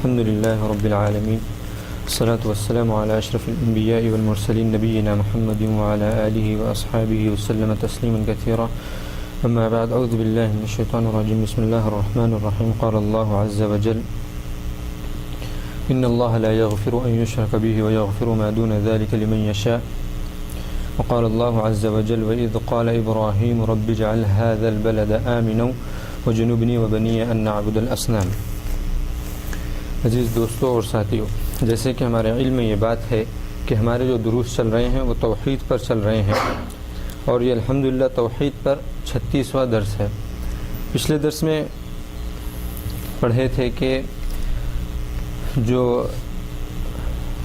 الحمد لله رب العالمين والصلاة والسلام على أشرف الأنبياء والمرسلين نبينا محمد وعلى آله وأصحابه وسلم تسليما كثيرا. أما بعد، أعوذ بالله من الشيطان الرجيم. بسم الله الرحمن الرحيم. قال الله عز وجل: إن الله لا يغفر أن يشرك به ويغفر ما دون ذلك لمن يشاء. وقال الله عز وجل: وإذ قال إبراهيم رب اجعل هذا البلد آمنا وجنبني وبني أن نعبد الأصنام. عزیز دوستو اور ساتھیو، جیسے کہ ہمارے علم میں یہ بات ہے کہ ہمارے جو دروس چل رہے ہیں وہ توحید پر چل رہے ہیں، اور یہ الحمدللہ توحید پر 36واں درس ہے. پچھلے درس میں پڑھے تھے کہ جو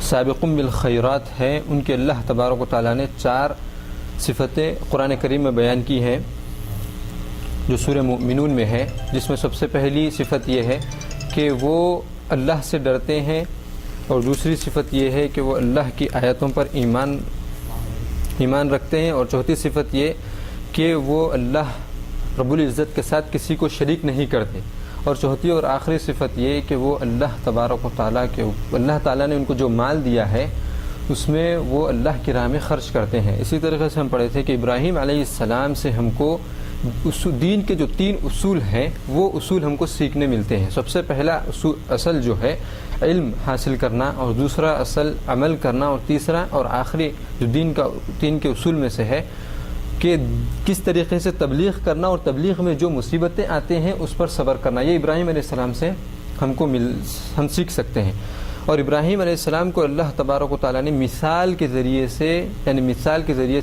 سابقون بالخیرات ہیں ان کے اللہ تبارک و تعالیٰ نے 4 صفتیں قرآن کریم میں بیان کی ہیں جو سورہ مومنون میں ہے، جس میں سب سے پہلی صفت یہ ہے کہ وہ اللہ سے ڈرتے ہیں، اور دوسری صفت یہ ہے کہ وہ اللہ کی آیتوں پر ایمان رکھتے ہیں، اور چوتھی صفت یہ کہ وہ اللہ رب العزت کے ساتھ کسی کو شریک نہیں کرتے، اور چوتھی اور آخری صفت یہ کہ وہ اللہ تبارک و تعالیٰ اللہ تعالیٰ نے ان کو جو مال دیا ہے اس میں وہ اللہ کی راہ میں خرچ کرتے ہیں. اسی طریقے سے ہم پڑھے تھے کہ ابراہیم علیہ السلام سے ہم کو دین کے جو 3 اصول ہیں وہ اصول ہم کو سیکھنے ملتے ہیں. سب سے پہلا اصل جو ہے علم حاصل کرنا، اور دوسرا اصل عمل کرنا، اور تیسرا اور آخری جو دین کے اصول میں سے ہے کہ کس طریقے سے تبلیغ کرنا، اور تبلیغ میں جو مصیبتیں آتے ہیں اس پر صبر کرنا. یہ ابراہیم علیہ السلام سے ہم سیکھ سکتے ہیں. اور ابراہیم علیہ السلام کو اللہ تبارک و تعالیٰ نے مثال کے ذریعے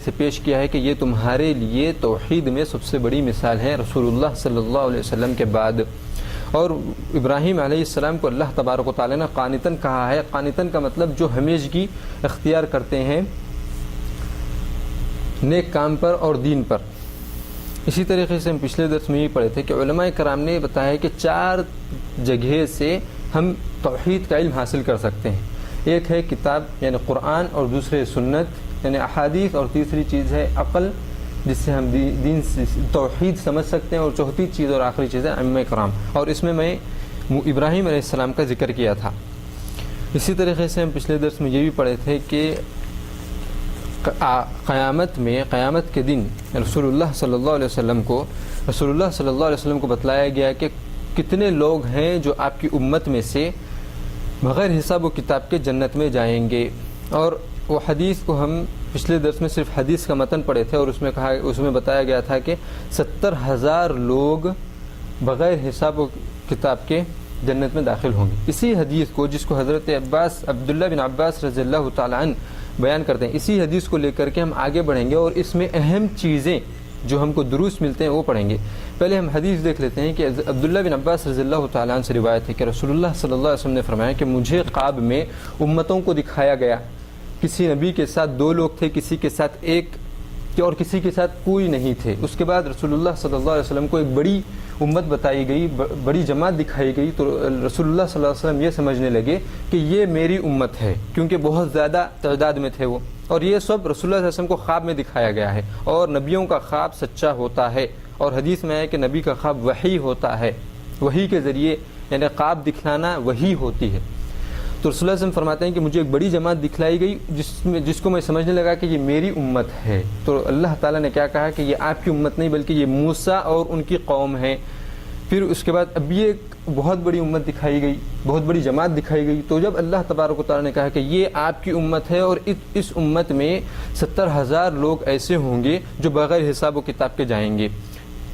سے پیش کیا ہے کہ یہ تمہارے لیے توحید میں سب سے بڑی مثال ہے رسول اللہ صلی اللہ علیہ وسلم کے بعد. اور ابراہیم علیہ السلام کو اللہ تبارک و تعالیٰ نے قانتاً کہا ہے. قانتاً کا مطلب جو ہمیشگی اختیار کرتے ہیں نیک کام پر اور دین پر. اسی طریقے سے ہم پچھلے درس میں یہ پڑھے تھے کہ علماء کرام نے بتایا کہ 4 جگہ سے ہم توحید کا علم حاصل کر سکتے ہیں. ایک ہے کتاب یعنی قرآن، اور دوسرے سنت یعنی احادیث، اور تیسری چیز ہے عقل جس سے ہم دین توحید سمجھ سکتے ہیں، اور چوتھی چیز اور آخری چیز ہے ائمہ کرام. اور اس میں ابراہیم علیہ السلام کا ذکر کیا تھا. اسی طریقے سے ہم پچھلے درس میں یہ بھی پڑھے تھے کہ قیامت کے دن رسول اللہ صلی اللہ علیہ وسلم کو بتلایا گیا کہ کتنے لوگ ہیں جو آپ کی امت میں سے بغیر حساب و کتاب کے جنت میں جائیں گے. اور وہ حدیث کو ہم پچھلے درس میں صرف حدیث کا متن پڑھے تھے، اور اس میں بتایا گیا تھا کہ 70,000 لوگ بغیر حساب و کتاب کے جنت میں داخل ہوں گے. اسی حدیث کو جس کو حضرت عبداللہ بن عباس رضی اللہ تعالیٰ عنہ بیان کرتے ہیں، اسی حدیث کو لے کر کے ہم آگے بڑھیں گے، اور اس میں اہم چیزیں جو ہم کو دروس ملتے ہیں وہ پڑھیں گے. پہلے ہم حدیث دیکھ لیتے ہیں کہ عبداللہ بن عباس رضی اللہ تعالیٰ عنہ سے روایت ہے کہ رسول اللہ صلی اللہ علیہ وسلم نے فرمایا کہ مجھے خواب میں امتوں کو دکھایا گیا. کسی نبی کے ساتھ 2 لوگ تھے، کسی کے ساتھ 1 اور کسی کے ساتھ کوئی نہیں تھے. اس کے بعد رسول اللہ صلی اللہ علیہ وسلم کو ایک بڑی امت بتائی گئی، بڑی جماعت دکھائی گئی، تو رسول اللہ صلی اللہ علیہ وسلم یہ سمجھنے لگے کہ یہ میری امت ہے، کیونکہ بہت زیادہ تعداد میں تھے وہ. اور یہ سب رسول اللہ صلی اللہ علیہ وسلم کو خواب میں دکھایا گیا ہے. اور نبیوں کا خواب سچا ہوتا ہے، اور حدیث میں ہے کہ نبی کا خواب وحی ہوتا ہے، وحی کے ذریعے یعنی خواب دکھلانا وحی ہوتی ہے. تو رسول اللہ صلی اللہ علیہ وسلم فرماتے ہیں کہ مجھے ایک بڑی جماعت دکھلائی گئی جس کو میں سمجھنے لگا کہ یہ میری امت ہے. تو اللہ تعالیٰ نے کیا کہا کہ یہ آپ کی امت نہیں بلکہ یہ موسیٰ اور ان کی قوم ہے. پھر اس کے بعد اب یہ ایک بہت بڑی امت دکھائی گئی، بہت بڑی جماعت دکھائی گئی. تو جب اللہ تبارک و تعالیٰ نے کہا کہ یہ آپ کی امت ہے، اور اس امت میں 70,000 لوگ ایسے ہوں گے جو بغیر حساب و کتاب کے جائیں گے.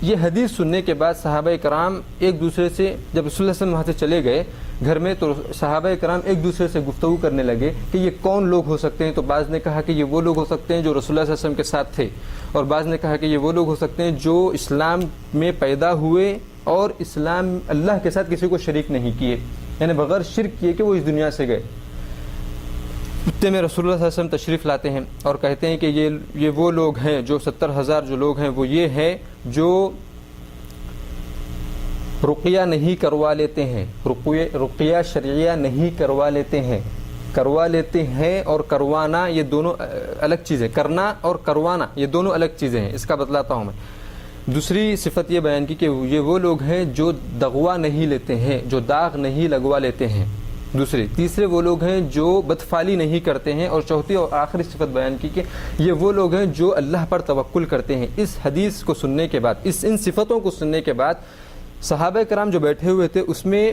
یہ حدیث سننے کے بعد صحابہ کرام ایک دوسرے سے، جب رسول اللہ صلی اللہ علیہ وسلم وہاں سے چلے گئے گھر میں، تو صحابہ کرام ایک دوسرے سے گفتگو کرنے لگے کہ یہ کون لوگ ہو سکتے ہیں. تو بعض نے کہا کہ یہ وہ لوگ ہو سکتے ہیں جو رسول اللہ صلی اللہ علیہ وسلم کے ساتھ تھے، اور بعض نے کہا کہ یہ وہ لوگ ہو سکتے ہیں جو اسلام میں پیدا ہوئے اور اسلام اللہ کے ساتھ کسی کو شریک نہیں کیے، یعنی بغیر شرک کیے کہ وہ اس دنیا سے گئے. اتنے میں رسول اللہ صلی اللہ علیہ وسلم تشریف لاتے ہیں اور کہتے ہیں کہ یہ وہ لوگ ہیں جو 70,000 جو لوگ ہیں وہ یہ ہیں جو رقیہ نہیں کروا لیتے ہیں، رقیہ شرعیہ نہیں کروا لیتے ہیں اور کروانا یہ دونوں الگ چیزیں، کرنا اور کروانا یہ دونوں الگ چیزیں ہیں. اس کا بتلاتا ہوں میں. دوسری صفت یہ بیان کی کہ یہ وہ لوگ ہیں جو دغوا نہیں لیتے ہیں، جو داغ نہیں لگوا لیتے ہیں. دوسرے تیسرے وہ لوگ ہیں جو بدفعلی نہیں کرتے ہیں، اور چوتھی اور آخری صفت بیان کی کہ یہ وہ لوگ ہیں جو اللہ پر توکل کرتے ہیں۔ اس حدیث کو سننے کے بعد، ان صفتوں کو سننے کے بعد صحابہ کرام جو بیٹھے ہوئے تھے اس میں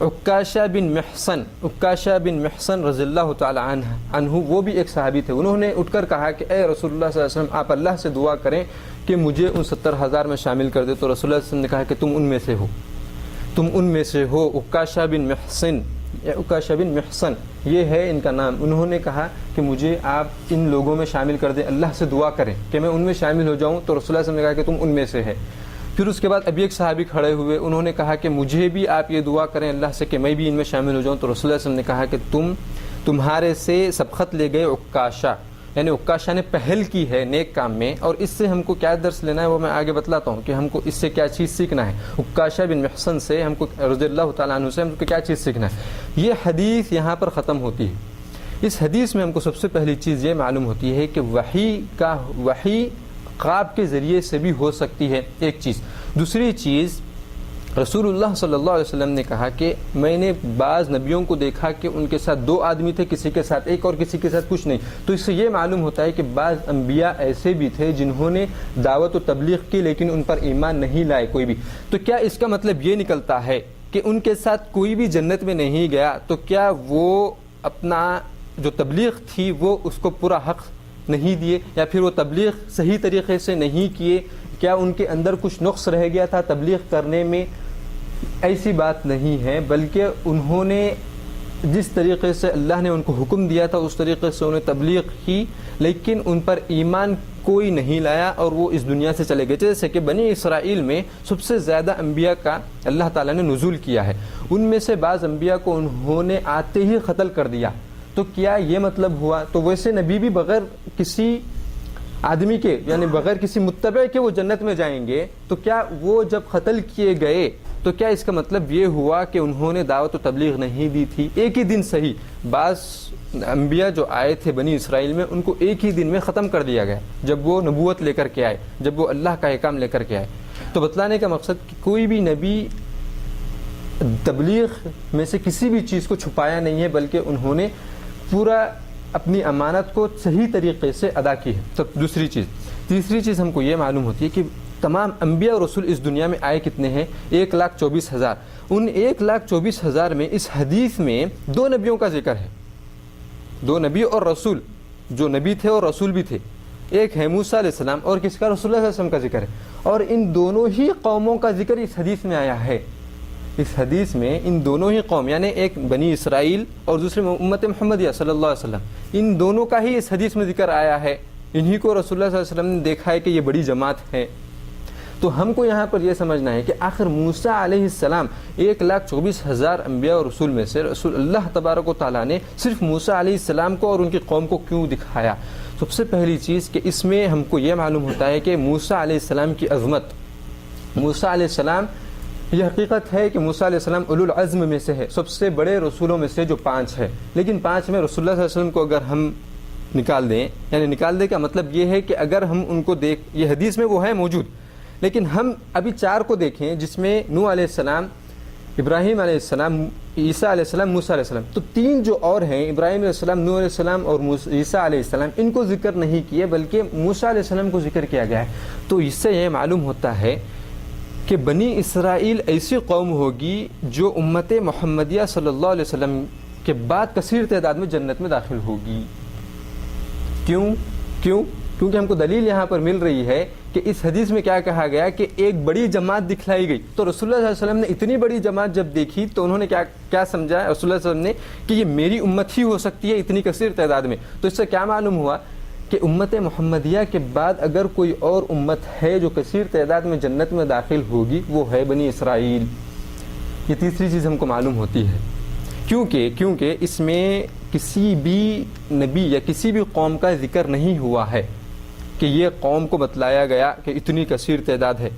عکاشہ بن محصن رضی اللہ تعالی عنہ وہ بھی ایک صحابی تھے۔ انہوں نے اٹھ کر کہا کہ اے رسول اللہ صلی اللہ علیہ وسلم، آپ اللہ سے دعا کریں کہ مجھے ان 70,000 میں شامل کر دے۔ تو رسول اللہ صلی اللہ علیہ وسلم نے کہا کہ تم ان میں سے ہو۔ عکاشہ بن محصن یہ ہے ان کا نام۔ انہوں نے کہا کہ مجھے آپ ان لوگوں میں شامل کر دیں، اللہ سے دعا کریں کہ میں ان میں شامل ہو جاؤں۔ تو رسول اللہ صلی اللہ علیہ وسلم نے کہا کہ تم ان میں سے ہے۔ پھر اس کے بعد ابھی ایک صحابی کھڑے ہوئے، انہوں نے کہا کہ مجھے بھی آپ یہ دعا کریں اللہ سے کہ میں بھی ان میں شامل ہو جاؤں۔ تو رسول اللہ صلی اللہ علیہ وسلم نے کہا کہ تمہارے سے سبقت لے گئے عکاشہ، یعنی عکاشہ نے پہل کی ہے نیک کام میں۔ اور اس سے ہم کو کیا درس لینا ہے وہ میں آگے بتلاتا ہوں کہ ہم کو اس سے کیا چیز سیکھنا ہے۔ عکاشہ بن محصن سے ہم کو رضی اللہ تعالیٰ عنہ سے ہم کو کیا چیز سیکھنا ہے۔ یہ حدیث یہاں پر ختم ہوتی ہے۔ اس حدیث میں ہم کو سب سے پہلی چیز یہ معلوم ہوتی ہے کہ وحی خواب کے ذریعے سے بھی ہو سکتی ہے، ایک چیز۔ دوسری چیز، رسول اللہ صلی اللہ علیہ وسلم نے کہا کہ میں نے بعض نبیوں کو دیکھا کہ ان کے ساتھ 2 آدمی تھے، کسی کے ساتھ 1 اور کسی کے ساتھ کچھ نہیں۔ تو اس سے یہ معلوم ہوتا ہے کہ بعض انبیاء ایسے بھی تھے جنہوں نے دعوت و تبلیغ کی لیکن ان پر ایمان نہیں لائے کوئی بھی۔ تو کیا اس کا مطلب یہ نکلتا ہے کہ ان کے ساتھ کوئی بھی جنت میں نہیں گیا؟ تو کیا وہ اپنا جو تبلیغ تھی وہ اس کو پورا حق نہیں دیے، یا پھر وہ تبلیغ صحیح طریقے سے نہیں کیے؟ کیا ان کے اندر کچھ نقص رہ گیا تھا تبلیغ کرنے میں؟ ایسی بات نہیں ہے، بلکہ انہوں نے جس طریقے سے اللہ نے ان کو حکم دیا تھا اس طریقے سے انہیں تبلیغ کی، لیکن ان پر ایمان کوئی نہیں لایا اور وہ اس دنیا سے چلے گئے۔ جیسے کہ بنی اسرائیل میں سب سے زیادہ انبیاء کا اللہ تعالیٰ نے نزول کیا ہے، ان میں سے بعض انبیاء کو انہوں نے آتے ہی قتل کر دیا۔ تو کیا یہ مطلب ہوا؟ تو ویسے نبی بھی بغیر کسی آدمی کے، یعنی بغیر کسی متبع کے وہ جنت میں جائیں گے، تو کیا وہ جب قتل کیے گئے تو کیا اس کا مطلب یہ ہوا کہ انہوں نے دعوت و تبلیغ نہیں دی تھی؟ ایک ہی دن صحیح، بعض انبیاء جو آئے تھے بنی اسرائیل میں ان کو ایک ہی دن میں ختم کر دیا گیا جب وہ نبوت لے کر کے آئے، جب وہ اللہ کا احکام لے کر کے آئے۔ تو بتلانے کا مقصد کہ کوئی بھی نبی تبلیغ میں سے کسی بھی چیز کو چھپایا نہیں ہے، بلکہ انہوں نے پورا اپنی امانت کو صحیح طریقے سے ادا کی ہے۔ دوسری چیز، تیسری چیز ہم کو یہ معلوم ہوتی ہے کہ تمام انبیاء اور رسول اس دنیا میں آئے کتنے ہیں؟ 1,24,000۔ ان 1,24,000 میں اس حدیث میں 2 نبیوں کا ذکر ہے، 2 نبی اور رسول، جو نبی تھے اور رسول بھی تھے۔ ایک ہے موسیٰ علیہ السلام اور کس کا؟ رسول اللہ صلی اللہ علیہ وسلم کا ذکر ہے، اور ان دونوں ہی قوموں کا ذکر اس حدیث میں آیا ہے۔ اس حدیث میں ان دونوں ہی قوم، یعنی ایک بنی اسرائیل اور دوسرے امت محمدیہ صلی اللہ علیہ وسلم، ان دونوں کا ہی اس حدیث میں ذکر آیا ہے۔ انہی کو رسول اللہ صلی اللہ علیہ وسلم نے دیکھا ہے کہ یہ بڑی جماعت ہے۔ تو ہم کو یہاں پر یہ سمجھنا ہے کہ آخر موسیٰ علیہ السلام 1,24,000 انبیاء اور رسول میں سے رسول اللہ تبارک و تعالیٰ نے صرف موسیٰ علیہ السلام کو اور ان کی قوم کو کیوں دکھایا؟ سب سے پہلی چیز کہ اس میں ہم کو یہ معلوم ہوتا ہے کہ موسیٰ علیہ السلام کی عظمت، موسیٰ علیہ السلام، یہ حقیقت ہے کہ موسیٰ علیہ السلام اولو العزم میں سے ہے، سب سے بڑے رسولوں میں سے جو 5 ہے، لیکن 5 میں رسول اللہ صلی اللہ علیہ وسلم کو اگر ہم نکال دیں، یعنی نکال دیں کا مطلب یہ ہے کہ اگر ہم ان کو یہ حدیث میں وہ ہے موجود، لیکن ہم ابھی 4 کو دیکھیں جس میں نوح علیہ السلام، ابراہیم علیہ السلام، عیسیٰ علیہ السلام، موسیٰ علیہ السلام، تو 3 جو اور ہیں، ابراہیم علیہ السلام، نوح علیہ السلام اور عیسیٰ علیہ السلام، ان کو ذکر نہیں کیے بلکہ موسیٰ علیہ السلام کو ذکر کیا گیا ہے۔ تو اس سے یہ معلوم ہوتا ہے کہ بنی اسرائیل ایسی قوم ہوگی جو امت محمدیہ صلی اللہ علیہ وسلم کے بعد کثیر تعداد میں جنت میں داخل ہوگی۔ کیونکہ ہم کو دلیل یہاں پر مل رہی ہے کہ اس حدیث میں کیا کہا گیا کہ ایک بڑی جماعت دکھلائی گئی۔ تو رسول اللہ صلی اللہ علیہ وسلم نے اتنی بڑی جماعت جب دیکھی تو انہوں نے کیا سمجھا رسول اللہ صلی اللہ علیہ وسلم نے کہ یہ میری امت ہی ہو سکتی ہے اتنی کثیر تعداد میں۔ تو اس سے کیا معلوم ہوا کہ امت محمدیہ کے بعد اگر کوئی اور امت ہے جو کثیر تعداد میں جنت میں داخل ہوگی وہ ہے بنی اسرائیل۔ یہ تیسری چیز ہم کو معلوم ہوتی ہے، کیونکہ اس میں کسی بھی نبی یا کسی بھی قوم کا ذکر نہیں ہوا ہے کہ یہ قوم کو بتلایا گیا کہ اتنی کثیر تعداد ہے،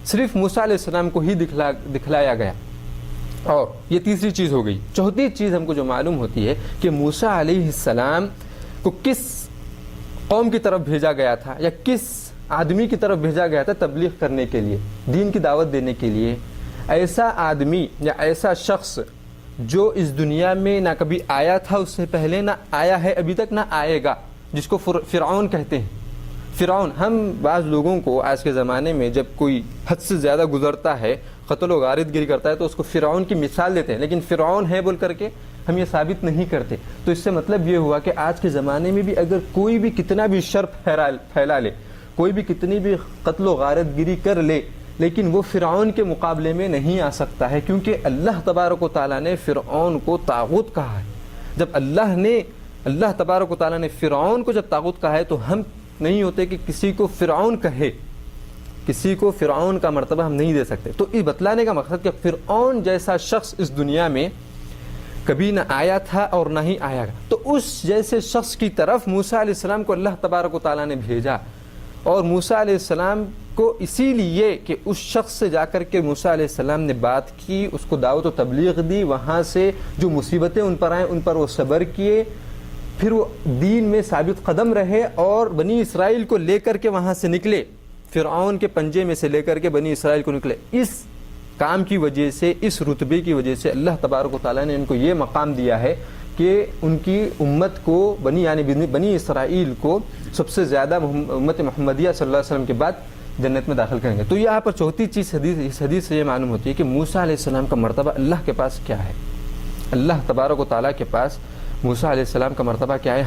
صرف موسیٰ علیہ السلام کو ہی دکھلایا گیا۔ اور یہ تیسری چیز ہو گئی۔ چوتھی چیز ہم کو جو معلوم ہوتی ہے کہ موسیٰ علیہ السلام کو کس قوم کی طرف بھیجا گیا تھا یا کس آدمی کی طرف بھیجا گیا تھا تبلیغ کرنے کے لیے، دین کی دعوت دینے کے لیے۔ ایسا آدمی یا ایسا شخص جو اس دنیا میں نہ کبھی آیا تھا اس سے پہلے، نہ آیا ہے ابھی تک، نہ آئے گا، جس کو فرعون کہتے ہیں۔ فرعون، ہم بعض لوگوں کو آج کے زمانے میں جب کوئی حد سے زیادہ گزرتا ہے، قتل و غارت گری کرتا ہے، تو اس کو فرعون کی مثال دیتے ہیں، لیکن فرعون ہے بول کر کے ہم یہ ثابت نہیں کرتے۔ تو اس سے مطلب یہ ہوا کہ آج کے زمانے میں بھی اگر کوئی بھی کتنا بھی شر پھیلا لے، کوئی بھی کتنی بھی قتل و غارت گری کر لے، لیکن وہ فرعون کے مقابلے میں نہیں آ سکتا ہے، کیونکہ اللہ تبارک و تعالیٰ نے فرعون کو طاغوت کہا ہے۔ جب اللہ تبارک و تعالیٰ نے فرعون کو جب طاغوت کہا ہے، تو ہم نہیں ہوتے کہ کسی کو فرعون کہے، کسی کو فرعون کا مرتبہ ہم نہیں دے سکتے۔ تو یہ بتلانے کا مقصد کہ فرعون جیسا شخص اس دنیا میں کبھی نہ آیا تھا اور نہ ہی آیا گا، تو اس جیسے شخص کی طرف موسیٰ علیہ السلام کو اللہ تبارک و تعالیٰ نے بھیجا، اور موسیٰ علیہ السلام کو اسی لیے کہ اس شخص سے جا کر کے موسیٰ علیہ السلام نے بات کی، اس کو دعوت و تبلیغ دی، وہاں سے جو مصیبتیں ان پر آئیں ان پر وہ صبر کیے، پھر وہ دین میں ثابت قدم رہے اور بنی اسرائیل کو لے کر کے وہاں سے نکلے، فرعون کے پنجے میں سے لے کر کے بنی اسرائیل کو نکلے۔ اس کام کی وجہ سے، اس رتبے کی وجہ سے اللہ تبارک و تعالیٰ نے ان کو یہ مقام دیا ہے کہ ان کی امت کو بنی اسرائیل کو سب سے زیادہ امت محمدیہ صلی اللہ علیہ وسلم کے بعد جنت میں داخل کریں گے۔ تو یہاں پر چوتھی چیز اس حدیث سے یہ معلوم ہوتی ہے کہ موسیٰ علیہ السلام کا مرتبہ اللہ کے پاس کیا ہے، اللہ تبارک و تعالیٰ کے پاس موسیٰ علیہ السلام کا مرتبہ کیا ہے۔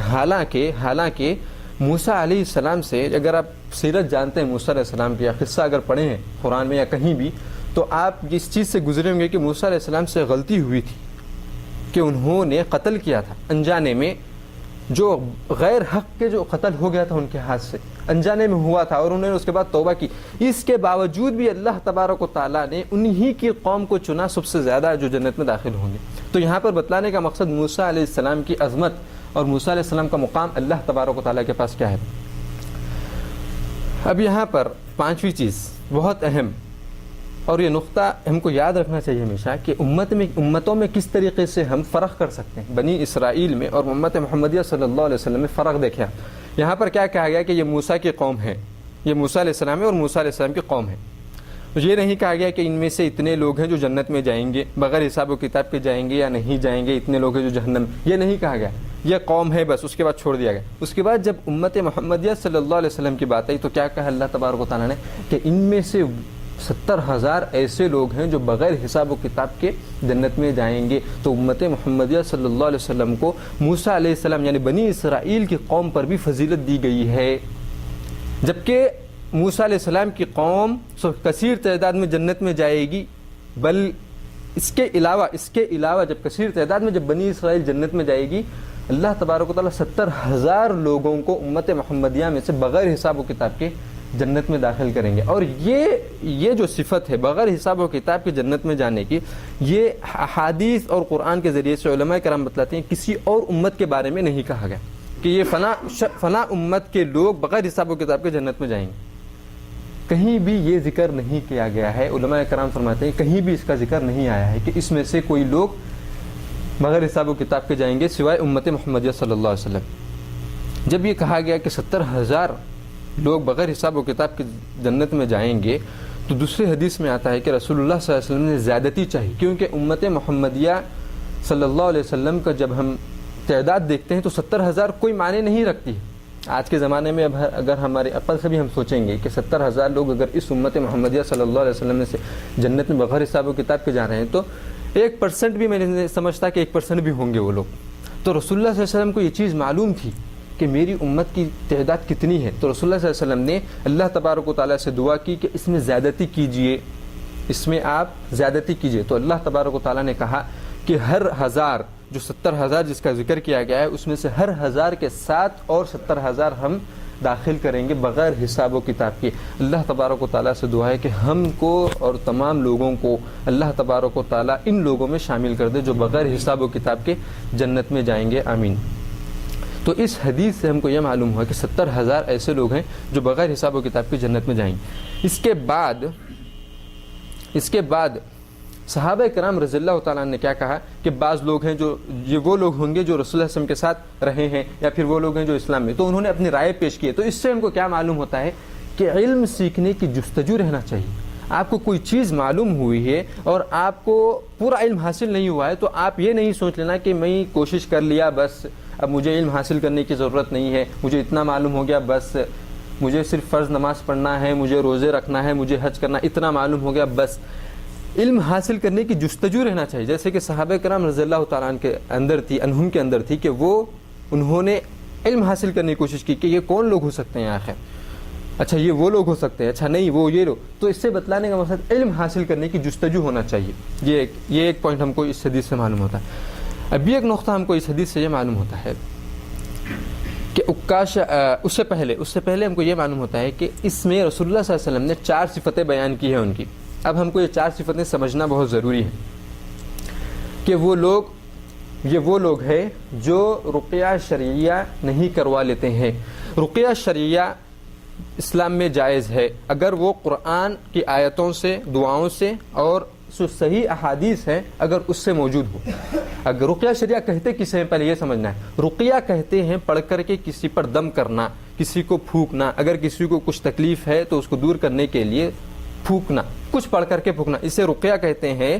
حالانکہ موسیٰ علیہ السلام سے، اگر آپ سیرت جانتے ہیں موسیٰ علیہ السلام کی، یا قصہ اگر پڑھے ہیں قرآن میں یا کہیں بھی، تو آپ اس چیز سے گزرے ہوں گے کہ موسیٰ علیہ السلام سے غلطی ہوئی تھی کہ انہوں نے قتل کیا تھا انجانے میں، جو غیر حق کے جو قتل ہو گیا تھا ان کے ہاتھ سے، انجانے میں ہوا تھا، اور انہوں نے اس کے بعد توبہ کی۔ اس کے باوجود بھی اللہ تبارک و تعالیٰ نے انہی کی قوم کو چنا سب سے زیادہ جو جنت میں داخل ہوں گے۔ تو یہاں پر بتلانے کا مقصد موسیٰ علیہ السلام کی عظمت اور موسیٰ علیہ السلام کا مقام اللہ تبارک و تعالیٰ کے پاس کیا ہے۔ اب یہاں پر پانچویں چیز بہت اہم، اور یہ نقطہ ہم کو یاد رکھنا چاہیے ہمیشہ، کہ امتوں میں کس طریقے سے ہم فرق کر سکتے ہیں۔ بنی اسرائیل میں اور امت محمدیہ صلی اللہ علیہ وسلم میں فرق دیکھیں۔ یہاں پر کیا کہا گیا کہ یہ موسیٰ کی قوم ہے، یہ موسیٰ علیہ السلام ہے اور موسیٰ علیہ السلام کی قوم ہے۔ یہ نہیں کہا گیا کہ ان میں سے اتنے لوگ ہیں جو جنت میں جائیں گے، بغیر حساب و کتاب کے جائیں گے یا نہیں جائیں گے، اتنے لوگ ہیں جو جہنم، یہ نہیں کہا گیا، یہ قوم ہے بس، اس کے بعد چھوڑ دیا گیا۔ اس کے بعد جب امت محمدیہ صلی اللہ علیہ وسلم کی بات آئی تو کیا کہا اللہ تبارک و تعالیٰ نے کہ ان میں سے 70,000 ایسے لوگ ہیں جو بغیر حساب و کتاب کے جنت میں جائیں گے۔ تو امت محمدیہ صلی اللہ علیہ وسلم کو موسیٰ علیہ السلام یعنی بنی اسرائیل کی قوم پر بھی فضیلت دی گئی ہے، جبکہ موسیٰ علیہ السلام کی قوم کثیر تعداد میں جنت میں جائے گی، بل اس کے علاوہ جب کثیر تعداد میں جب بنی اسرائیل جنت میں جائے گی، اللہ تبارک و تعالیٰ 70,000 لوگوں کو امت محمدیہ میں سے بغیر حساب و کتاب کے جنت میں داخل کریں گے۔ اور یہ جو صفت ہے بغیر حساب و کتاب کے جنت میں جانے کی، یہ احادیث اور قرآن کے ذریعے سے علماء کرام بتلاتے ہیں کسی اور امت کے بارے میں نہیں کہا گیا کہ یہ فلاں امت کے لوگ بغیر حساب و کتاب کے جنت میں جائیں گے، کہیں بھی یہ ذکر نہیں کیا گیا ہے۔ علماء کرام فرماتے ہیں کہیں بھی اس کا ذکر نہیں آیا ہے کہ اس میں سے کوئی لوگ بغیر حساب و کتاب کے جائیں گے سوائے امت محمدیہ صلی اللہ علیہ وسلم۔ جب یہ کہا گیا کہ 70,000 لوگ بغیر حساب و کتاب کے جنت میں جائیں گے، تو دوسری حدیث میں آتا ہے کہ رسول اللہ صلی اللہ علیہ وسلم نے زیادتی چاہی، کیونکہ امت محمدیہ صلی اللہ علیہ وسلم کا جب ہم تعداد دیکھتے ہیں تو 70,000 کوئی معنی نہیں رکھتی ہے۔ آج کے زمانے میں اب اگر ہمارے عقل سے بھی ہم سوچیں گے کہ 70,000 لوگ اگر اس امت محمدیہ صلی اللہ علیہ وسلم میں سے جنت میں بغیر حساب و کتاب کے جا رہے ہیں، تو 1% بھی میں نہیں سمجھتا کہ 1% بھی ہوں گے وہ لوگ۔ تو رسول اللہ صلی اللہ علیہ وسلم کو یہ چیز معلوم تھی کہ میری امت کی تعداد کتنی ہے، تو رسول اللہ صلی اللہ علیہ وسلم نے اللہ تبارک و تعالیٰ سے دعا کی کہ اس میں زیادتی کیجئے، اس میں آپ زیادتی کیجئے۔ تو اللہ تبارک و تعالیٰ نے کہا کہ ہر 1000 جو 70,000 جس کا ذکر کیا گیا ہے، اس میں سے ہر 1000 کے ساتھ اور 70,000 ہم داخل کریں گے بغیر حساب و کتاب کے۔ اللہ تبارک و تعالیٰ سے دعا ہے کہ ہم کو اور تمام لوگوں کو اللہ تبارک و تعالیٰ ان لوگوں میں شامل کر دے جو بغیر حساب و کتاب کے جنت میں جائیں گے، آمین۔ تو اس حدیث سے ہم کو یہ معلوم ہوا کہ 70,000 ایسے لوگ ہیں جو بغیر حساب و کتاب کے جنت میں جائیں گے۔ اس کے بعد صحابہ کرام رضی اللہ تعالیٰ نے کیا کہا کہ بعض لوگ ہیں جو یہ وہ لوگ ہوں گے جو رسول اللہ صلی اللہ علیہ وسلم کے ساتھ رہے ہیں، یا پھر وہ لوگ ہیں جو اسلام میں، تو انہوں نے اپنی رائے پیش کی ہے۔ تو اس سے ہم کو کیا معلوم ہوتا ہے کہ علم سیکھنے کی جستجو رہنا چاہیے۔ آپ کو کوئی چیز معلوم ہوئی ہے اور آپ کو پورا علم حاصل نہیں ہوا ہے تو آپ یہ نہیں سوچ لینا کہ میں کوشش کر لیا بس اب مجھے علم حاصل کرنے کی ضرورت نہیں ہے، مجھے اتنا معلوم ہو گیا بس، مجھے صرف فرض نماز پڑھنا ہے، مجھے روزے رکھنا ہے، مجھے حج کرنا، اتنا معلوم ہو گیا بس۔ علم حاصل کرنے کی جستجو رہنا چاہیے، جیسے کہ صحابہ کرام رضی اللہ تعالیٰ عنہ کے اندر تھی کہ انہوں نے علم حاصل کرنے کی کوشش کی کہ یہ کون لوگ ہو سکتے ہیں آخر، اچھا یہ وہ لوگ ہو سکتے ہیں، اچھا نہیں وہ یہ لوگ، تو اس سے بتلانے کا مقصد علم حاصل کرنے کی جستجو ہونا چاہیے۔ یہ ایک پوائنٹ ہم کو اس حدیث سے معلوم ہوتا ہے۔ ابھی ایک نقطہ ہم کو اس حدیث سے یہ معلوم ہوتا ہے کہ اس سے پہلے ہم کو یہ معلوم ہوتا ہے کہ اس میں رسول اللہ صلی اللہ علیہ وسلم نے 4 صفتیں بیان کی ہیں ان کی۔ اب ہم کو یہ 4 صفتیں سمجھنا بہت ضروری ہے کہ وہ لوگ ہیں جو رقیہ شرعیہ نہیں کروا لیتے ہیں۔ رقیہ شرعیہ اسلام میں جائز ہے اگر وہ قرآن کی آیتوں سے، دعاؤں سے اور جو صحیح احادیث ہیں اگر اس سے موجود ہو۔ اگر رقیہ شرعیہ کہتے کسے ہیں پہلے یہ سمجھنا ہے۔ رقیہ کہتے ہیں پڑھ کر کے کسی پر دم کرنا، کسی کو پھونکنا، اگر کسی کو کچھ تکلیف ہے تو اس کو دور کرنے کے لیے پھونکنا، کچھ پڑھ کر کے پھونکنا، اسے رقیہ کہتے ہیں۔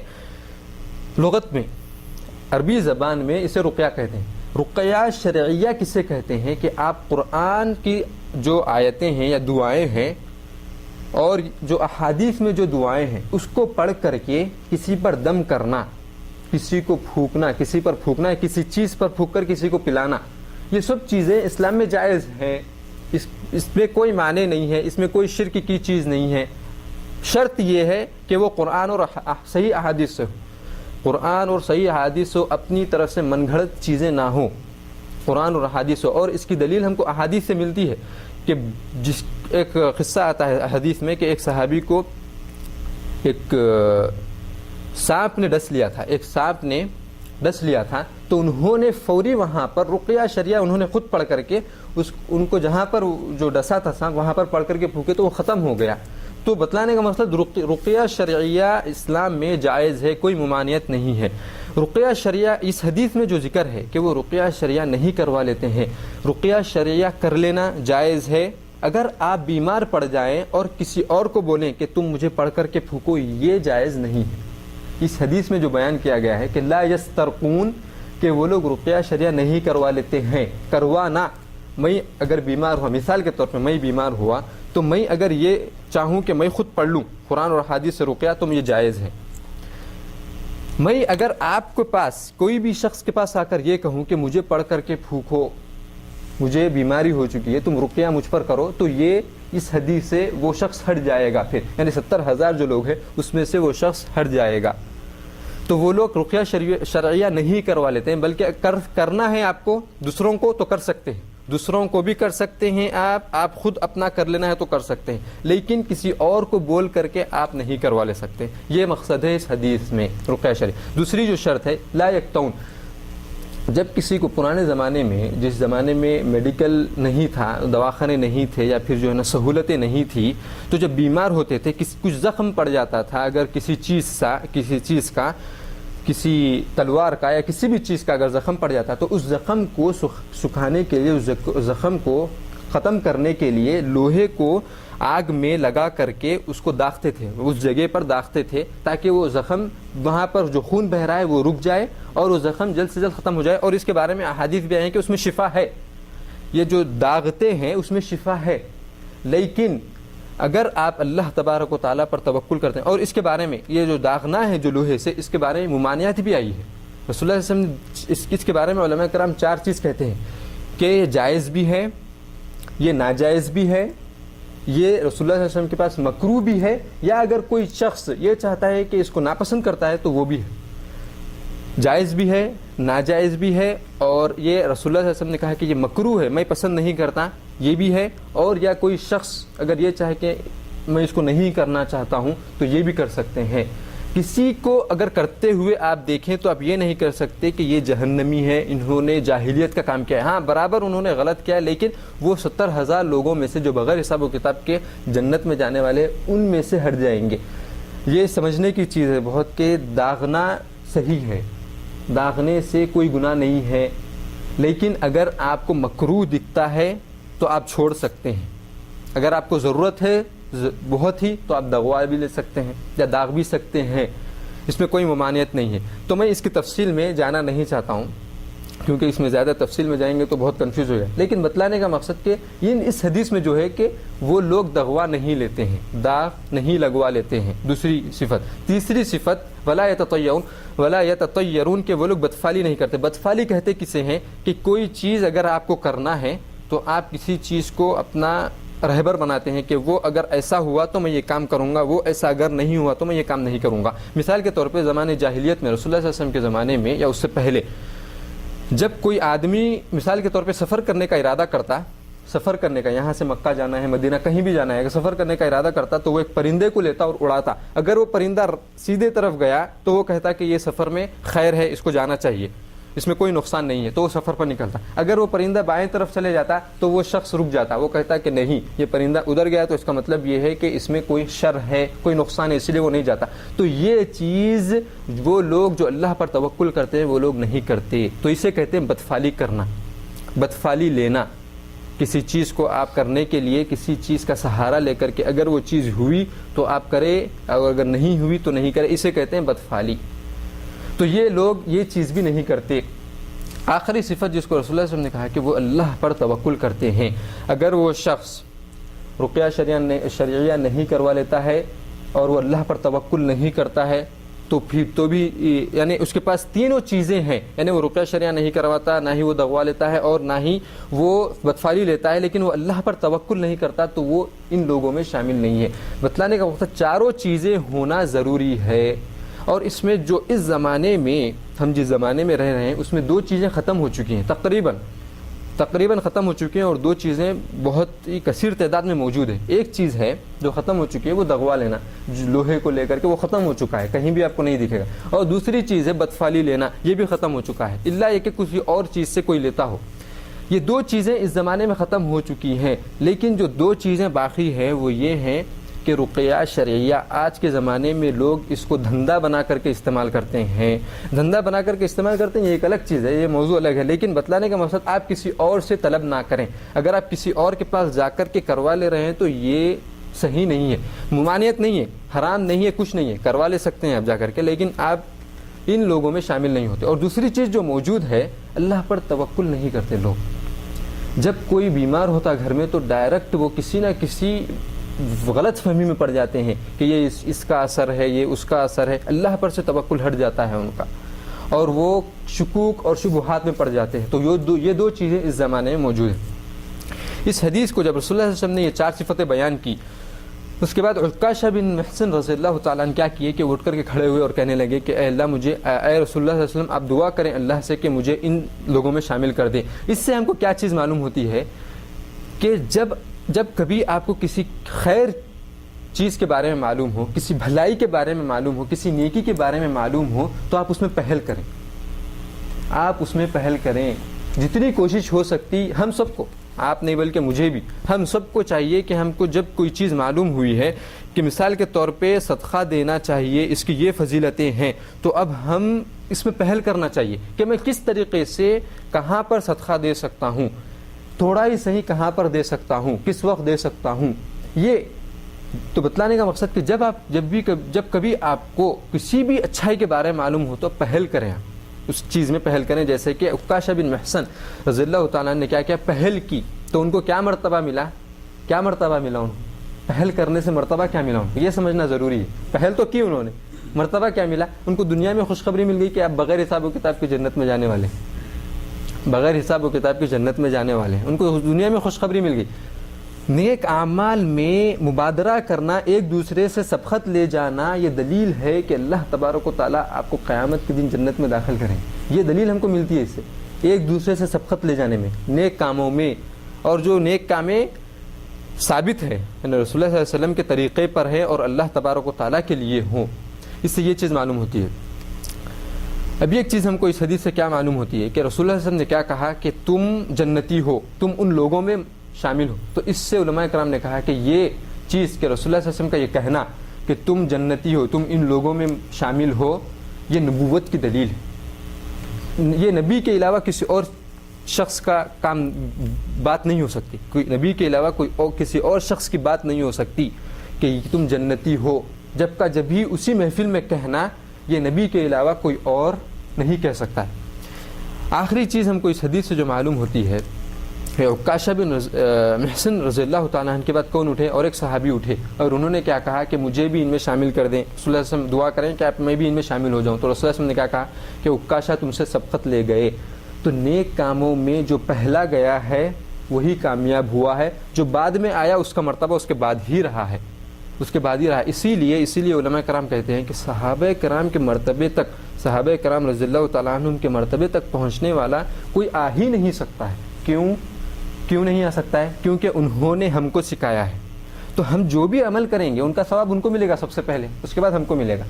لغت میں، عربی زبان میں اسے رقیہ کہتے ہیں۔ رقیہ شرعیہ کسے کہتے ہیں کہ آپ قرآن کی جو آیتیں ہیں یا دعائیں ہیں اور جو احادیث میں جو دعائیں ہیں اس کو پڑھ کر کے کسی پر دم کرنا، کسی کو پھونکنا، کسی پر پھونکنا ہے، کسی چیز پر پھونک کر کسی کو پلانا، یہ سب چیزیں اسلام میں جائز ہیں۔ اس میں کوئی معنی نہیں ہے، اس میں کوئی شرک کی چیز نہیں ہے۔ شرط یہ ہے کہ وہ قرآن اور صحیح احادیث سے ہو، قرآن اور صحیح احادیث ہو، اپنی طرف سے من گھڑت چیزیں نہ ہوں، قرآن اور احادیث ہو۔ اور اس کی دلیل ہم کو احادیث سے ملتی ہے کہ ایک قصہ آتا ہے حدیث میں کہ ایک صحابی کو ایک سانپ نے ڈس لیا تھا تو انہوں نے فوری وہاں پر رقیہ شرعیہ انہوں نے خود پڑھ کر کے ان کو جہاں پر جو ڈسا تھا سانپ وہاں پر پڑھ کر کے پھونکے تو وہ ختم ہو گیا۔ تو بتلانے کا مقصد رقیہ شرعیہ اسلام میں جائز ہے، کوئی ممانعت نہیں ہے۔ رقیہ شرعیہ اس حدیث میں جو ذکر ہے کہ وہ رقیہ شرعیہ نہیں کروا لیتے ہیں، رقیہ شرعیہ کر لینا جائز ہے۔ اگر آپ بیمار پڑ جائیں اور کسی اور کو بولیں کہ تم مجھے پڑھ کر کے پھونکو، یہ جائز نہیں ہے۔ اس حدیث میں جو بیان کیا گیا ہے کہ لا یسترقون، کہ وہ لوگ رقیہ شرعیہ نہیں کروا لیتے ہیں، کروانا۔ میں اگر بیمار ہوا، مثال کے طور پہ میں بیمار ہوا تو میں اگر یہ چاہوں کہ میں خود پڑھ لوں قرآن اور حدیث سے رقیہ تو یہ جائز ہے۔ میں اگر آپ کے پاس کوئی بھی شخص کے پاس آ کر یہ کہوں کہ مجھے پڑھ کر کے پھونکو، مجھے بیماری ہو چکی ہے، تم رقیہ مجھ پر کرو، تو یہ اس حدیث سے وہ شخص ہٹ جائے گا، پھر یعنی 70,000 جو لوگ ہیں اس میں سے وہ شخص ہٹ جائے گا۔ تو وہ لوگ رقیہ شرعیہ نہیں کروا لیتے ہیں، بلکہ کرنا ہے آپ کو دوسروں کو تو کر سکتے ہیں، دوسروں کو بھی کر سکتے ہیں، آپ خود اپنا کر لینا ہے تو کر سکتے ہیں، لیکن کسی اور کو بول کر کے آپ نہیں کروا لے سکتے۔ یہ مقصد ہے اس حدیث میں رقیہ شرعیہ۔ دوسری جو شرط ہے لا یکتون، جب کسی کو پرانے زمانے میں، جس زمانے میں میڈیکل نہیں تھا، دواخانے نہیں تھے یا پھر جو ہے نا سہولتیں نہیں تھی، تو جب بیمار ہوتے تھے کچھ زخم پڑ جاتا تھا، اگر کسی چیز کا کسی تلوار کا یا کسی بھی چیز کا اگر زخم پڑ جاتا تو اس زخم کو سکھانے کے لیے، اس زخم کو ختم کرنے کے لیے لوہے کو آگ میں لگا کر کے اس کو داغتے تھے، اس جگہ پر داغتے تھے تاکہ وہ زخم وہاں پر جو خون بہ رہا ہے وہ رک جائے اور وہ زخم جلد سے جلد ختم ہو جائے۔ اور اس کے بارے میں احادیث بھی آئی ہیں کہ اس میں شفا ہے، یہ جو داغتے ہیں اس میں شفا ہے۔ لیکن اگر آپ اللہ تبارک و تعالیٰ پر توکل کرتے ہیں، اور اس کے بارے میں یہ جو داغنا ہے جو لوہے سے، اس کے بارے میں ممانعت بھی آئی ہے۔ رسول اللہ صلی اللہ علیہ وسلم اس کے بارے میں علماء کرام 4 چیز کہتے ہیں کہ یہ جائز بھی ہے، یہ ناجائز بھی ہے، یہ رسول اللہ صلی اللہ علیہ وسلم کے پاس مکروہ بھی ہے، یا اگر کوئی شخص یہ چاہتا ہے کہ اس کو ناپسند کرتا ہے تو وہ بھی ہے، جائز بھی ہے، ناجائز بھی ہے، اور یہ رسول اللہ صلی اللہ علیہ وسلم نے کہا کہ یہ مکروہ ہے، میں پسند نہیں کرتا، یہ بھی ہے، اور یا کوئی شخص اگر یہ چاہے کہ میں اس کو نہیں کرنا چاہتا ہوں تو یہ بھی کر سکتے ہیں۔ کسی کو اگر کرتے ہوئے آپ دیکھیں تو آپ یہ نہیں کر سکتے کہ یہ جہنمی ہے، انہوں نے جاہلیت کا کام کیا ہے۔ ہاں برابر انہوں نے غلط کیا ہے، لیکن وہ 70,000 لوگوں میں سے جو بغیر حساب و کتاب کے جنت میں جانے والے ان میں سے ہٹ جائیں گے۔ یہ سمجھنے کی چیز ہے بہت کہ داغنا صحیح ہے، داغنے سے کوئی گناہ نہیں ہے، لیکن اگر آپ کو مکروہ دکھتا ہے تو آپ چھوڑ سکتے ہیں۔ اگر آپ کو ضرورت ہے بہت ہی تو آپ دغوا بھی لے سکتے ہیں یا داغ بھی سکتے ہیں، اس میں کوئی ممانعت نہیں ہے۔ تو میں اس کی تفصیل میں جانا نہیں چاہتا ہوں کیونکہ اس میں زیادہ تفصیل میں جائیں گے تو بہت کنفیوز ہو جائے، لیکن بتلانے کا مقصد کہ اس حدیث میں جو ہے کہ وہ لوگ دغوا نہیں لیتے ہیں، داغ نہیں لگوا لیتے ہیں، دوسری صفت۔ تیسری صفت ولا یتطیرون کہ وہ لوگ بدفعلی نہیں کرتے۔ بدفعلی کہتے کسے ہیں کہ کوئی چیز اگر آپ کو کرنا ہے تو آپ کسی چیز کو اپنا رہبر بناتے ہیں کہ وہ اگر ایسا ہوا تو میں یہ کام کروں گا، وہ ایسا اگر نہیں ہوا تو میں یہ کام نہیں کروں گا۔ مثال کے طور پہ زمانے جاہلیت میں رسول اللہ صلی اللہ علیہ وسلم کے زمانے میں یا اس سے پہلے جب کوئی آدمی مثال کے طور پہ سفر کرنے کا ارادہ کرتا، سفر کرنے کا، یہاں سے مکہ جانا ہے، مدینہ کہیں بھی جانا ہے، اگر سفر کرنے کا ارادہ کرتا تو وہ ایک پرندے کو لیتا اور اڑاتا۔ اگر وہ پرندہ سیدھے طرف گیا تو وہ کہتا کہ یہ سفر میں خیر ہے، اس کو جانا چاہیے، اس میں کوئی نقصان نہیں ہے، تو وہ سفر پر نکلتا۔ اگر وہ پرندہ بائیں طرف چلے جاتا تو وہ شخص رک جاتا، وہ کہتا کہ نہیں، یہ پرندہ ادھر گیا تو اس کا مطلب یہ ہے کہ اس میں کوئی شر ہے، کوئی نقصان ہے، اس لیے وہ نہیں جاتا۔ تو یہ چیز وہ لوگ جو اللہ پر توکل کرتے ہیں وہ لوگ نہیں کرتے، تو اسے کہتے ہیں بدفعلی کرنا، بدفعلی لینا۔ کسی چیز کو آپ کرنے کے لیے کسی چیز کا سہارا لے کر کے اگر وہ چیز ہوئی تو آپ کرے اور اگر نہیں ہوئی تو نہیں کرے، اسے کہتے ہیں بدفعلی۔ تو یہ لوگ یہ چیز بھی نہیں کرتے۔ آخری صفت جس کو رسول اللہ صلی اللہ علیہ وسلم نے کہا کہ وہ اللہ پر توکل کرتے ہیں، اگر وہ شخص رقیہ شرعیہ نہیں کروا لیتا ہے اور وہ اللہ پر توکل نہیں کرتا ہے تو پھر تو بھی یعنی اس کے پاس تینوں چیزیں ہیں، یعنی وہ رقیہ شرعیہ نہیں کرواتا، نہ ہی وہ دغوا لیتا ہے اور نہ ہی وہ بدفعلی لیتا ہے، لیکن وہ اللہ پر توکل نہیں کرتا تو وہ ان لوگوں میں شامل نہیں ہے۔ بتلانے کا مقصد چاروں چیزیں ہونا ضروری ہے، اور اس میں جو اس زمانے میں ہم جس زمانے میں رہ رہے ہیں اس میں دو چیزیں ختم ہو چکی ہیں، تقریباً ختم ہو چکی ہیں، اور دو چیزیں بہت ہی کثیر تعداد میں موجود ہیں۔ ایک چیز ہے جو ختم ہو چکی ہے وہ دغوا لینا، لوہے کو لے کر کے وہ ختم ہو چکا ہے، کہیں بھی آپ کو نہیں دکھے گا، اور دوسری چیز ہے بدفعلی لینا، یہ بھی ختم ہو چکا ہے، الا یہ کہ کسی اور چیز سے کوئی لیتا ہو۔ یہ دو چیزیں اس زمانے میں ختم ہو چکی ہیں، لیکن جو دو چیزیں باقی ہیں وہ یہ ہیں کہ رقیہ شرعیہ آج کے زمانے میں لوگ اس کو دھندا بنا کر کے استعمال کرتے ہیں، دھندا بنا کر کے استعمال کرتے ہیں، یہ ایک الگ چیز ہے، یہ موضوع الگ ہے، لیکن بتلانے کا مقصد آپ کسی اور سے طلب نہ کریں۔ اگر آپ کسی اور کے پاس جا کر کے کروا لے رہے ہیں تو یہ صحیح نہیں ہے، ممانعت نہیں ہے، حرام نہیں ہے، کچھ نہیں ہے، کروا لے سکتے ہیں آپ جا کر کے، لیکن آپ ان لوگوں میں شامل نہیں ہوتے۔ اور دوسری چیز جو موجود ہے، اللہ پر توکل نہیں کرتے لوگ۔ جب کوئی بیمار ہوتا گھر میں تو ڈائریکٹ وہ کسی نہ کسی غلط فہمی میں پڑ جاتے ہیں کہ یہ اس کا اثر ہے، یہ اس کا اثر ہے، اللہ پر سے توکل ہٹ جاتا ہے ان کا، اور وہ شکوک اور شبہات میں پڑ جاتے ہیں۔ تو یہ دو چیزیں اس زمانے میں موجود ہیں۔ اس حدیث کو جب رسول اللہ صلی اللہ علیہ وسلم نے یہ چار صفتیں بیان کی، اس کے بعد عکاشہ بن محصن رضی اللہ تعالیٰ عنہ کیا کیے کہ وہ اٹھ کر کے کھڑے ہوئے اور کہنے لگے کہ اے اللہ مجھے، اے رسول اللہ صلی اللہ علیہ وسلم آپ دعا کریں اللہ سے کہ مجھے ان لوگوں میں شامل کر دیں۔ اس سے ہم کو کیا چیز معلوم ہوتی ہے کہ جب کبھی آپ کو کسی خیر چیز کے بارے میں معلوم ہو، کسی بھلائی کے بارے میں معلوم ہو، کسی نیکی کے بارے میں معلوم ہو تو آپ اس میں پہل کریں، آپ اس میں پہل کریں، جتنی کوشش ہو سکتی ہم سب کو، آپ نہیں بلکہ مجھے بھی، ہم سب کو چاہیے کہ ہم کو جب کوئی چیز معلوم ہوئی ہے کہ مثال کے طور پہ صدقہ دینا چاہیے، اس کی یہ فضیلتیں ہیں، تو اب ہم اس میں پہل کرنا چاہیے کہ میں کس طریقے سے کہاں پر صدقہ دے سکتا ہوں، تھوڑا ہی صحیح کہاں پر دے سکتا ہوں، کس وقت دے سکتا ہوں۔ یہ تو بتلانے کا مقصد کہ جب کبھی آپ کو کسی بھی اچھائی کے بارے میں معلوم ہو تو پہل کریں، آپ اس چیز میں پہل کریں۔ جیسے کہ عکاشہ بن محصن رضی اللہ تعالیٰ نے کیا پہل کی تو ان کو کیا مرتبہ ملا ان کو پہل کرنے سے مرتبہ کیا ملا ان کو، یہ سمجھنا ضروری ہے۔ پہل تو کی انہوں نے، مرتبہ کیا ملا ان کو؟ دنیا میں خوشخبری مل گئی کہ آپ بغیر حساب و کتاب کی جنت میں جانے والے ہیں، بغیر حساب و کتاب کی جنت میں جانے والے ہیں، ان کو دنیا میں خوشخبری مل گئی۔ نیک اعمال میں مبادرہ کرنا، ایک دوسرے سے سبقت لے جانا، یہ دلیل ہے کہ اللہ تبارک و تعالیٰ آپ کو قیامت کے دن جنت میں داخل کریں۔ یہ دلیل ہم کو ملتی ہے اس سے، ایک دوسرے سے سبقت لے جانے میں، نیک کاموں میں، اور جو نیک کامیں ثابت ہے یعنی رسول اللہ صلی اللہ علیہ وسلم کے طریقے پر ہے اور اللہ تبارک و تعالیٰ کے لیے ہوں، اس سے یہ چیز معلوم ہوتی ہے۔ ابھی ایک چیز ہم کو اس حدیث سے کیا معلوم ہوتی ہے کہ رسول اللہ صلی اللہ علیہ وسلم نے کیا کہا کہ تم جنتی ہو، تم ان لوگوں میں شامل ہو۔ تو اس سے علماء کرام نے کہا کہ یہ چیز کہ رسول اللہ صلی اللہ علیہ وسلم کا یہ کہنا کہ تم جنتی ہو، تم ان لوگوں میں شامل ہو، یہ نبوت کی دلیل ہے۔ یہ نبی کے علاوہ کسی اور شخص کا بات نہیں ہو سکتی، کوئی نبی کے علاوہ کوئی اور کسی اور شخص کی بات نہیں ہو سکتی کہ تم جنتی ہو، جب کا جب ہی اسی محفل میں کہنا، یہ نبی کے علاوہ کوئی اور نہیں کہہ سکتا ہے۔ آخری چیز ہم کو اس حدیث سے جو معلوم ہوتی ہے، عکاشہ بن محصن رضی اللہ تعالیٰ عنہ کے بعد کون اٹھے؟ اور ایک صحابی اٹھے، اور انہوں نے کیا کہا کہ مجھے بھی ان میں شامل کر دیں، رسول اللہ صلی اللہ علیہ وسلم دعا کریں کہ میں بھی ان میں شامل ہو جاؤں۔ تو رسول اللہ صلی اللہ علیہ وسلم نے کیا کہا کہ عکاشہ تم سے سبقت لے گئے، تو نیک کاموں میں جو پہلا گیا ہے وہی کامیاب ہوا ہے، جو بعد میں آیا اس کا مرتبہ اس کے بعد ہی رہا ہے، اس کے بعد ہی رہا۔ اسی لیے علماء کرام کہتے ہیں کہ صحابہ کرام کے مرتبے تک، صحابہ کرام رضی اللہ تعالیٰ عنہم کے مرتبے تک پہنچنے والا کوئی آ ہی نہیں سکتا ہے۔ کیوں نہیں آ سکتا ہے؟ کیونکہ انہوں نے ہم کو سکھایا ہے۔ تو ہم جو بھی عمل کریں گے ان کا ثواب ان کو ملے گا سب سے پہلے، اس کے بعد ہم کو ملے گا۔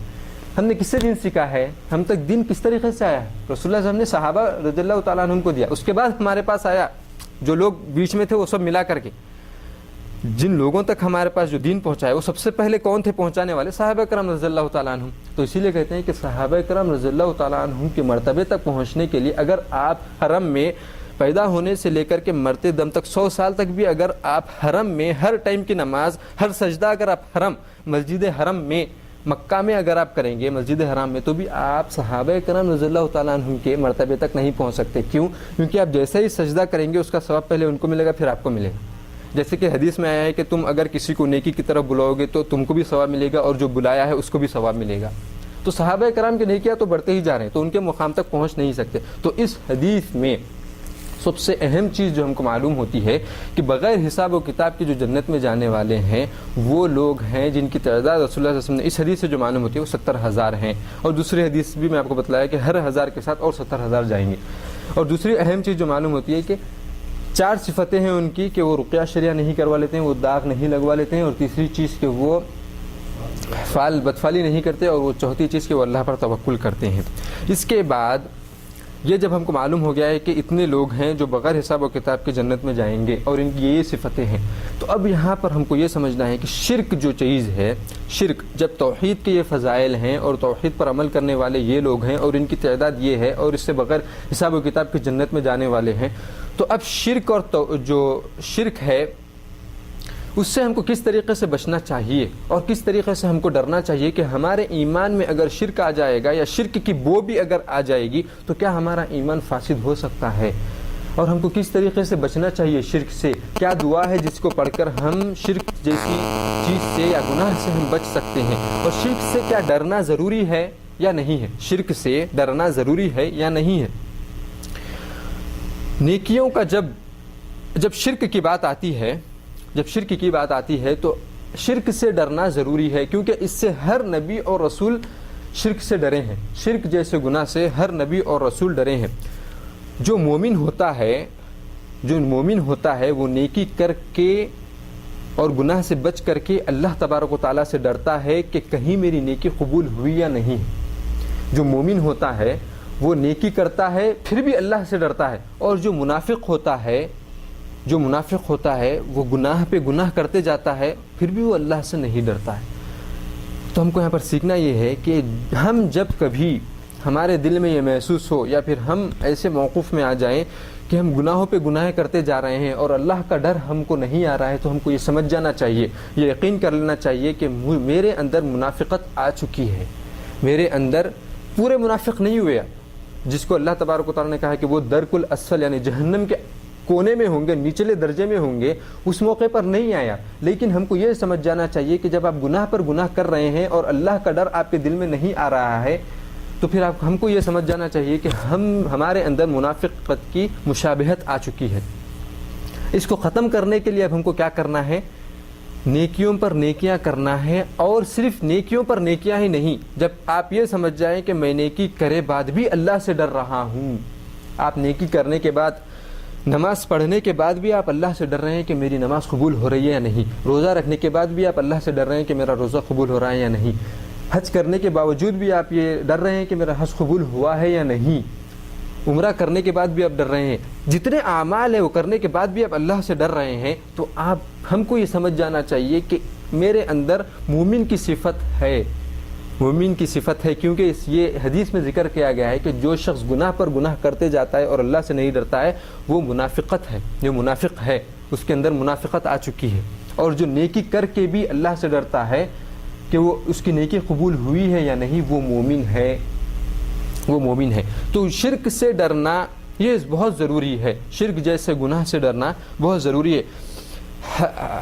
ہم نے کس سے دین سیکھا ہے؟ ہم تک دین کس طریقے سے آیا ہے؟ رسول اللہ صلی اللہ علیہ وسلم نے صحابہ رضی اللہ تعالیٰ عنہم کو دیا، اس کے بعد ہمارے پاس آیا، جو لوگ بیچ میں تھے وہ سب ملا کر کے جن لوگوں تک ہمارے پاس جو دین پہنچایا، وہ سب سے پہلے کون تھے پہنچانے والے؟ صحابہ کرام رضی اللہ تعالیٰ عنہم۔ تو اسی لیے کہتے ہیں کہ صحابہ کرام رضی اللہ تعالیٰ عنہم کے مرتبے تک پہنچنے کے لیے اگر آپ حرم میں پیدا ہونے سے لے کر کے مرتے دم تک 100 سال تک بھی اگر آپ حرم میں ہر ٹائم کی نماز، ہر سجدہ اگر آپ حرم، مسجد حرم میں، مکہ میں اگر آپ کریں گے، مسجد حرام میں، تو بھی آپ صحابہ کرام رضی اللہ تعالیٰ عنہم کے مرتبے تک نہیں پہنچ سکتے۔ کیوں؟ کیونکہ آپ جیسے ہی سجدہ کریں گے اس کا ثواب پہلے ان کو ملے گا، پھر آپ کو ملے گا۔ جیسے کہ حدیث میں آیا ہے کہ تم اگر کسی کو نیکی کی طرف بلاؤ گے تو تم کو بھی ثواب ملے گا، اور جو بلایا ہے اس کو بھی ثواب ملے گا۔ تو صحابہ کرام کے نیکیاں تو بڑھتے ہی جا رہے ہیں، تو ان کے مقام تک پہنچ نہیں سکتے۔ تو اس حدیث میں سب سے اہم چیز جو ہم کو معلوم ہوتی ہے کہ بغیر حساب و کتاب کے جو جنت میں جانے والے ہیں وہ لوگ ہیں جن کی تعداد رسول اللہ صلی اللہ علیہ وسلم نے اس حدیث سے جو معلوم ہوتی ہے وہ 70,000 ہیں، اور دوسری حدیث بھی میں آپ کو بتلایا کہ ہر 1000 کے ساتھ اور 70,000 جائیں گے۔ اور دوسری اہم چیز جو معلوم ہوتی ہے کہ 4 صفتیں ہیں ان کی کہ وہ رقیہ شریعہ نہیں کروا لیتے ہیں، وہ داغ نہیں لگوا لیتے ہیں، اور تیسری چیز کہ وہ بدفعلی نہیں کرتے، اور وہ چوتھی چیز کہ وہ اللہ پر توکل کرتے ہیں۔ اس کے بعد یہ جب ہم کو معلوم ہو گیا ہے کہ اتنے لوگ ہیں جو بغیر حساب و کتاب کے جنت میں جائیں گے اور ان کی یہ صفتیں ہیں، تو اب یہاں پر ہم کو یہ سمجھنا ہے کہ شرک جو چیز ہے، شرک جب توحید کے یہ فضائل ہیں اور توحید پر عمل کرنے والے یہ لوگ ہیں اور ان کی تعداد یہ ہے اور اس سے بغیر حساب و کتاب کے جنت میں جانے والے ہیں، تو اب شرک اور جو شرک ہے اس سے ہم کو کس طریقے سے بچنا چاہیے اور کس طریقے سے ہم کو ڈرنا چاہیے کہ ہمارے ایمان میں اگر شرک آ جائے گا یا شرک کی بو بھی اگر آ جائے گی تو کیا ہمارا ایمان فاسد ہو سکتا ہے، اور ہم کو کس طریقے سے بچنا چاہیے شرک سے، کیا دعا ہے جس کو پڑھ کر ہم شرک جیسی چیز سے یا گناہ سے ہم بچ سکتے ہیں، اور شرک سے کیا ڈرنا ضروری ہے یا نہیں ہے، شرک سے ڈرنا ضروری ہے یا نہیں ہے۔ نیکیوں کا جب شرک کی بات آتی ہے تو شرک سے ڈرنا ضروری ہے، کیونکہ اس سے ہر نبی اور رسول شرک سے ڈرے ہیں، شرک جیسے گناہ سے ہر نبی اور رسول ڈرے ہیں۔ جو مومن ہوتا ہے وہ نیکی کر کے اور گناہ سے بچ کر کے اللہ تبارک و تعالیٰ سے ڈرتا ہے کہ کہیں میری نیکی قبول ہوئی یا نہیں۔ جو مومن ہوتا ہے وہ نیکی کرتا ہے پھر بھی اللہ سے ڈرتا ہے، اور جو منافق ہوتا ہے وہ گناہ پہ گناہ کرتے جاتا ہے پھر بھی وہ اللہ سے نہیں ڈرتا ہے۔ تو ہم کو یہاں پر سیکھنا یہ ہے کہ ہم جب کبھی ہمارے دل میں یہ محسوس ہو یا پھر ہم ایسے موقف میں آ جائیں کہ ہم گناہوں پہ گناہ کرتے جا رہے ہیں اور اللہ کا ڈر ہم کو نہیں آ رہا ہے، تو ہم کو یہ سمجھ جانا چاہیے، یہ یقین کر لینا چاہیے کہ میرے اندر منافقت آ چکی ہے، میرے اندر پورے منافق نہیں ہوئے جس کو اللہ تبارک و تعالیٰ نے کہا کہ وہ درک الاسفل یعنی جہنم کے کونے میں ہوں گے، نچلے درجے میں ہوں گے، اس موقع پر نہیں آیا۔ لیکن ہم کو یہ سمجھ جانا چاہیے کہ جب آپ گناہ پر گناہ کر رہے ہیں اور اللہ کا ڈر آپ کے دل میں نہیں آ رہا ہے تو پھر ہم کو یہ سمجھ جانا چاہیے کہ ہمارے اندر منافقت کی مشابہت آ چکی ہے۔ اس کو ختم کرنے کے لیے اب ہم کو کیا کرنا ہے؟ نیکیوں پر نیکیاں کرنا ہے، اور صرف نیکیوں پر نیکیاں ہی نہیں، جب آپ یہ سمجھ جائیں کہ میں نیکی کرے بعد بھی اللہ سے ڈر رہا ہوں، آپ نیکی کرنے کے بعد، نماز پڑھنے کے بعد بھی آپ اللہ سے ڈر رہے ہیں کہ میری نماز قبول ہو رہی ہے یا نہیں، روزہ رکھنے کے بعد بھی آپ اللہ سے ڈر رہے ہیں کہ میرا روزہ قبول ہو رہا ہے یا نہیں، حج کرنے کے باوجود بھی آپ یہ ڈر رہے ہیں کہ میرا حج قبول ہوا ہے یا نہیں، عمرہ کرنے کے بعد بھی آپ ڈر رہے ہیں، جتنے اعمال ہیں وہ کرنے کے بعد بھی آپ اللہ سے ڈر رہے ہیں، تو ہم کو یہ سمجھ جانا چاہیے کہ میرے اندر مومن کی صفت ہے، کیونکہ یہ حدیث میں ذکر کیا گیا ہے کہ جو شخص گناہ پر گناہ کرتے جاتا ہے اور اللہ سے نہیں ڈرتا ہے وہ منافق ہے، اس کے اندر منافقت آ چکی ہے، اور جو نیکی کر کے بھی اللہ سے ڈرتا ہے کہ وہ اس کی نیکی قبول ہوئی ہے یا نہیں، وہ مومن ہے، وہ مومن ہے۔ تو شرک سے ڈرنا یہ بہت ضروری ہے، شرک جیسے گناہ سے ڈرنا بہت ضروری ہے۔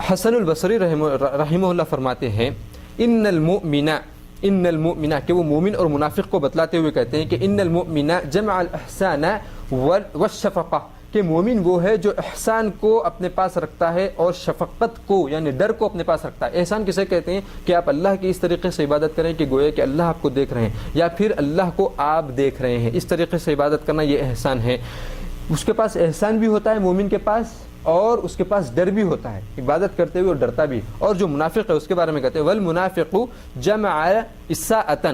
حسن البصری رحمہ اللہ فرماتے ہیں ان المؤمن کہ وہ مومن اور منافق کو بتلاتے ہوئے کہتے ہیں کہ ان المؤمن جمع الاحسان والشفقہ، کہ مومن وہ ہے جو احسان کو اپنے پاس رکھتا ہے اور شفقت کو یعنی ڈر کو اپنے پاس رکھتا ہے۔ احسان کسے کہتے ہیں کہ آپ اللہ کی اس طریقے سے عبادت کریں کہ گویا کہ اللہ آپ کو دیکھ رہے ہیں، یا پھر اللہ کو آپ دیکھ رہے ہیں، اس طریقے سے عبادت کرنا یہ احسان ہے۔ اس کے پاس احسان بھی ہوتا ہے مومن کے پاس، اور اس کے پاس ڈر بھی ہوتا ہے، عبادت کرتے ہوئے اور ڈرتا بھی۔ اور جو منافق ہے اس کے بارے میں کہتے ہیں والمنافق جمع اساءۃ،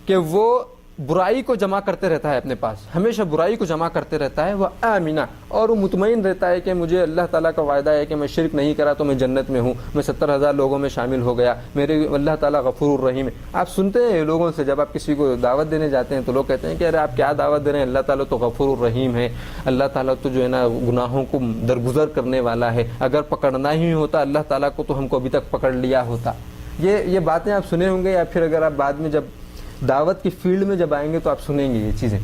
کہ وہ برائی کو جمع کرتے رہتا ہے اپنے پاس، ہمیشہ برائی کو جمع کرتے رہتا ہے، وہ آمنہ، اور وہ مطمئن رہتا ہے کہ مجھے اللہ تعالیٰ کا وعدہ ہے کہ میں شرک نہیں کرا تو میں جنت میں ہوں، میں 70,000 لوگوں میں شامل ہو گیا، میرے اللہ تعالیٰ غفور الرحیم ہے۔ آپ سنتے ہیں لوگوں سے جب آپ کسی کو دعوت دینے جاتے ہیں تو لوگ کہتے ہیں کہ ارے آپ کیا دعوت دے رہے ہیں، اللہ تعالیٰ تو غفور الرحیم ہے، اللہ تعالیٰ تو جو ہے نا گناہوں کو درگزر کرنے والا ہے، اگر پکڑنا ہی ہوتا اللہ تعالیٰ کو تو ہم کو ابھی تک پکڑ لیا ہوتا۔ یہ باتیں آپ سنے ہوں گے، یا پھر اگر آپ بعد میں جب دعوت کی فیلڈ میں جب آئیں گے تو آپ سنیں گے یہ چیزیں۔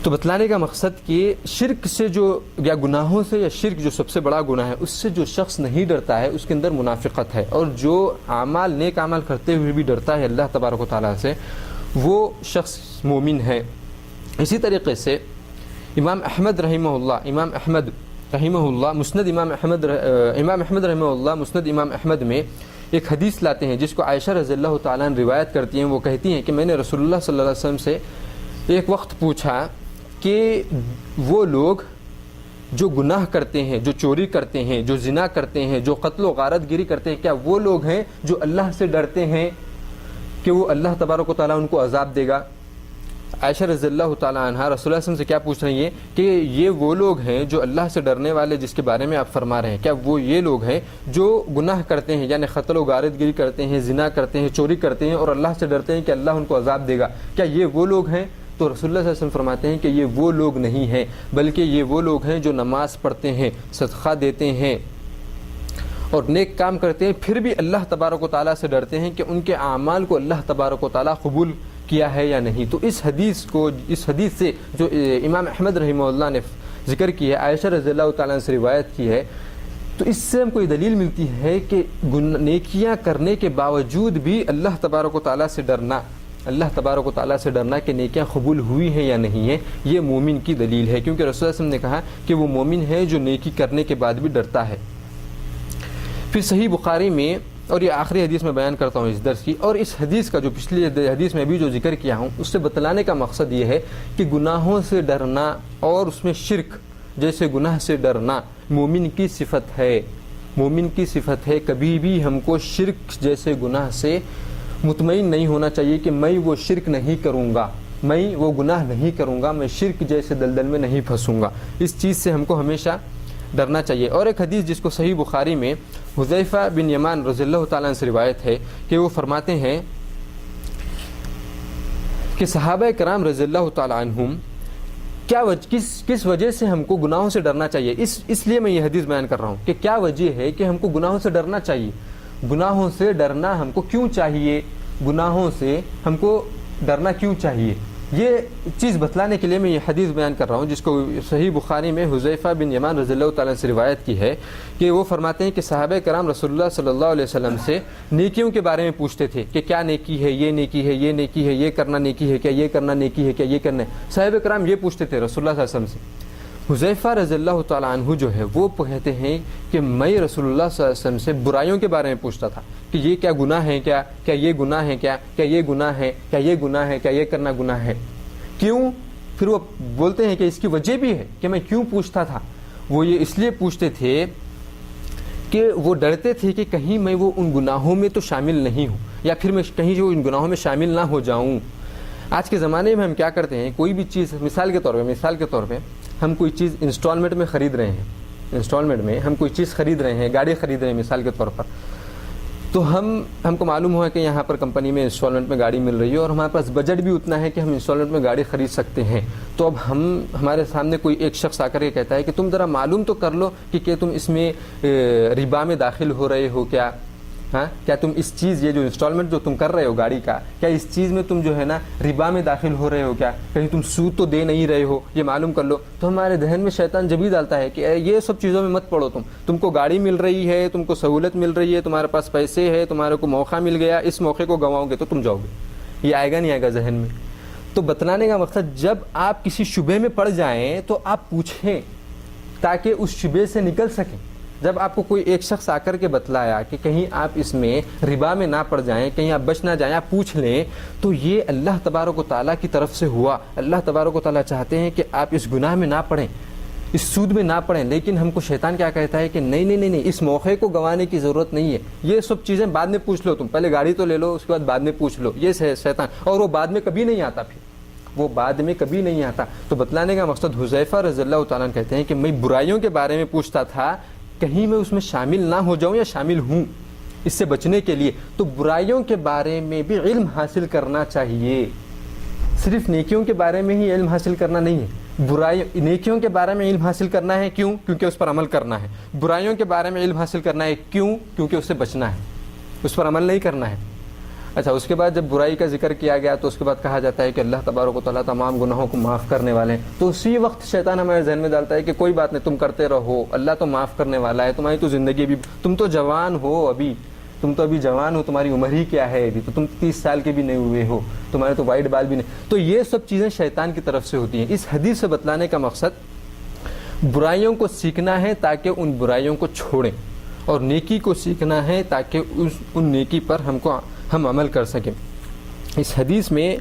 تو بتلانے کا مقصد کہ شرک سے جو یا گناہوں سے، یا شرک جو سب سے بڑا گناہ ہے، اس سے جو شخص نہیں ڈرتا ہے اس کے اندر منافقت ہے، اور جو اعمال نیک اعمال کرتے ہوئے بھی ڈرتا ہے اللہ تبارک و تعالیٰ سے، وہ شخص مومن ہے۔ اسی طریقے سے امام احمد رحمہ اللہ مسند امام احمد رحمہ اللہ مسند امام احمد میں ایک حدیث لاتے ہیں جس کو عائشہ رضی اللہ تعالیٰ عنہ روایت کرتی ہیں۔ وہ کہتی ہیں کہ میں نے رسول اللہ صلی اللہ علیہ وسلم سے ایک وقت پوچھا کہ وہ لوگ جو گناہ کرتے ہیں، جو چوری کرتے ہیں، جو زنا کرتے ہیں، جو قتل و غارت گیری کرتے ہیں، کیا وہ لوگ ہیں جو اللہ سے ڈرتے ہیں کہ وہ اللہ تبارک و تعالیٰ ان کو عذاب دے گا؟ عائشہ رضی اللہ تعالیٰ عنہ رسول اللہ صلی اللہ علیہ وسلم سے کیا پوچھ رہی ہیں کہ یہ وہ لوگ ہیں جو اللہ سے ڈرنے والے جس کے بارے میں آپ فرما رہے ہیں، کیا وہ یہ لوگ ہیں جو گناہ کرتے ہیں، یعنی قتل و غارت گیری کرتے ہیں، زنا کرتے ہیں، چوری کرتے ہیں، اور اللہ سے ڈرتے ہیں کہ اللہ ان کو عذاب دے گا، کیا یہ وہ لوگ ہیں؟ تو رسول اللہ صلی اللہ علیہ وسلم فرماتے ہیں کہ یہ وہ لوگ نہیں ہیں، بلکہ یہ وہ لوگ ہیں جو نماز پڑھتے ہیں، صدقہ دیتے ہیں اور نیک کام کرتے ہیں، پھر بھی اللہ تبارک و تعالیٰ سے ڈرتے ہیں کہ ان کے اعمال کو اللہ تبارک و تعالیٰ قبول کیا ہے یا نہیں۔ تو اس حدیث سے جو امام احمد رحمہ اللہ نے ذکر کی ہے، عائشہ رضی اللہ تعالیٰ سے روایت کی ہے، تو اس سے ہم کو یہ دلیل ملتی ہے کہ نیکیاں کرنے کے باوجود بھی اللہ تبارک و تعالیٰ سے ڈرنا، کہ نیکیاں قبول ہوئی ہیں یا نہیں ہیں، یہ مومن کی دلیل ہے، کیونکہ رسول اللہ صلی اللہ علیہ وسلم نے کہا کہ وہ مومن ہے جو نیکی کرنے کے بعد بھی ڈرتا ہے۔ پھر صحیح بخاری میں، اور یہ آخری حدیث میں بیان کرتا ہوں اس درس کی، اور اس حدیث کا جو پچھلی حدیث میں بھی جو ذکر کیا ہوں اس سے بتلانے کا مقصد یہ ہے کہ گناہوں سے ڈرنا اور اس میں شرک جیسے گناہ سے ڈرنا مومن کی صفت ہے۔ کبھی بھی ہم کو شرک جیسے گناہ سے مطمئن نہیں ہونا چاہیے کہ میں وہ شرک نہیں کروں گا، میں وہ گناہ نہیں کروں گا، میں شرک جیسے دلدل میں نہیں پھنسوں گا۔ اس چیز سے ہم کو ہمیشہ ڈرنا چاہیے۔ اور ایک حدیث جس کو صحیح بخاری میں حذیفہ بن یمان رضی اللہ تعالیٰ عنہ سے روایت ہے کہ وہ فرماتے ہیں کہ صحابہ کرام رضی اللہ تعالیٰ عنہم کس وجہ سے ہم کو گناہوں سے ڈرنا چاہیے، اس لیے میں یہ حدیث بیان کر رہا ہوں کہ کیا وجہ ہے کہ ہم کو گناہوں سے ڈرنا چاہیے، گناہوں سے ڈرنا ہم کو کیوں چاہیے، گناہوں سے ہم کو ڈرنا کیوں چاہیے، یہ چیز بتلانے کے لیے میں یہ حدیث بیان کر رہا ہوں جس کو صحیح بخاری میں حذیفہ بن یمان رضی اللہ تعالیٰ سے روایت کی ہے کہ وہ فرماتے ہیں کہ صحابہ کرام رسول اللہ صلی اللہ علیہ وسلم سے نیکیوں کے بارے میں پوچھتے تھے کہ کیا نیکی ہے، یہ نیکی ہے، یہ نیکی ہے، یہ کرنا نیکی ہے کیا، یہ کرنا نیکی ہے کیا، یہ کرنا ہے۔ صحابہ کرام یہ پوچھتے تھے رسول اللہ صلی اللہ علیہ وسلم سے۔ حذیفہ رضی اللہ تعالیٰ عنہ جو ہے وہ کہتے ہیں کہ میں رسول اللہ صلی اللہ علیہ وسلم سے برائیوں کے بارے میں پوچھتا تھا کہ یہ کیا گناہ ہے، کیا یہ گناہ ہے، کیا یہ گناہ ہے، کیا یہ گناہ ہے، کیا یہ کرنا گناہ ہے، کیوں؟ پھر وہ بولتے ہیں کہ اس کی وجہ بھی ہے کہ میں کیوں پوچھتا تھا، وہ یہ اس لیے پوچھتے تھے کہ وہ ڈرتے تھے کہ کہیں میں وہ ان گناہوں میں تو شامل نہیں ہوں، یا پھر میں کہیں جو ان گناہوں میں شامل نہ ہو جاؤں۔ آج کے زمانے میں ہم کیا کرتے ہیں، کوئی بھی چیز مثال کے طور پہ ہم کوئی چیز انسٹالمنٹ میں خرید رہے ہیں، گاڑی خرید رہے ہیں مثال کے طور پر، تو ہم کو معلوم ہوا کہ یہاں پر کمپنی میں انسٹالمنٹ میں گاڑی مل رہی ہے اور ہمارے پاس بجٹ بھی اتنا ہے کہ ہم انسٹالمنٹ میں گاڑی خرید سکتے ہیں. تو اب ہمارے سامنے کوئی ایک شخص آ کر کے کہتا ہے کہ تم ذرا معلوم تو کر لو کہ تم اس میں ربا میں داخل ہو رہے ہو کیا. ہاں کیا تم اس چیز یہ جو انسٹالمنٹ جو تم کر رہے ہو گاڑی کا, کیا اس چیز میں تم جو ہے نا ربا میں داخل ہو رہے ہو کیا, کہیں تم سود تو دے نہیں رہے ہو, یہ معلوم کر لو. تو ہمارے ذہن میں شیطان جب ہی ڈالتا ہے کہ یہ سب چیزوں میں مت پڑو, تم کو گاڑی مل رہی ہے, تم کو سہولت مل رہی ہے, تمہارے پاس پیسے ہے, تمہارے کو موقع مل گیا, اس موقع کو گنواؤ گے تو تم جاؤ گے. یہ آئے گا نہیں آئے گا ذہن میں. تو بتلانے کا مقصد جب آپ کسی شبے میں پڑ جائیں تو آپ پوچھیں تاکہ اس شبے سے نکل سکیں. جب آپ کو کوئی ایک شخص آ کر کے بتلایا کہ کہیں آپ اس میں ربا میں نہ پڑ جائیں, کہیں آپ بچ نہ جائیں, آپ پوچھ لیں, تو یہ اللہ تبارک و تعالیٰ کی طرف سے ہوا. اللہ تبارک و تعالیٰ چاہتے ہیں کہ آپ اس گناہ میں نہ پڑیں, اس سود میں نہ پڑیں. لیکن ہم کو شیطان کیا کہتا ہے کہ نہیں, اس موقع کو گنوانے کی ضرورت نہیں ہے, یہ سب چیزیں بعد میں پوچھ لو, تم پہلے گاڑی تو لے لو, اس کے بعد بعد میں پوچھ لو. یہ شیطان, اور وہ بعد میں کبھی نہیں آتا, پھر وہ بعد میں کبھی نہیں آتا. تو بتلانے کا مقصد حذیفہ رضی اللہ تعالیٰ عنہ کہتے ہیں کہ میں برائیوں کے بارے میں پوچھتا تھا, کہیں میں اس میں شامل نہ ہو جاؤں یا شامل ہوں, اس سے بچنے کے لیے. تو برائیوں کے بارے میں بھی علم حاصل کرنا چاہیے, صرف نیکیوں کے بارے میں ہی علم حاصل کرنا نہیں ہے. نیکیوں کے بارے میں علم حاصل کرنا ہے, کیوں؟ کیونکہ اس پر عمل کرنا ہے. برائیوں کے بارے میں علم حاصل کرنا ہے, کیوں؟ کیونکہ اس سے بچنا ہے, اس پر عمل نہیں کرنا ہے. اچھا, اس کے بعد جب برائی کا ذکر کیا گیا تو اس کے بعد کہا جاتا ہے کہ اللہ تبارک و تعالیٰ تمام گناہوں کو معاف کرنے والے ہیں. تو اسی وقت شیطان ہمارے ذہن میں ڈالتا ہے کہ کوئی بات نہیں, تم کرتے رہو, اللہ تو معاف کرنے والا ہے, تمہاری تو زندگی بھی, تم تو جوان ہو ابھی, تم تو ابھی جوان ہو, تمہاری عمر ہی کیا ہے ابھی, تو تم 30 سال کے بھی نہیں ہوئے ہو, تمہارے تو وائٹ بال بھی نہیں. تو یہ سب چیزیں شیطان کی طرف سے ہوتی ہیں. اس حدیث سے بتلانے کا مقصد برائیوں کو سیکھنا ہے تاکہ ان برائیوں کو چھوڑیں, اور نیکی کو سیکھنا ہے تاکہ ان نیکی پر ہم عمل کر سکیں. اس حدیث میں,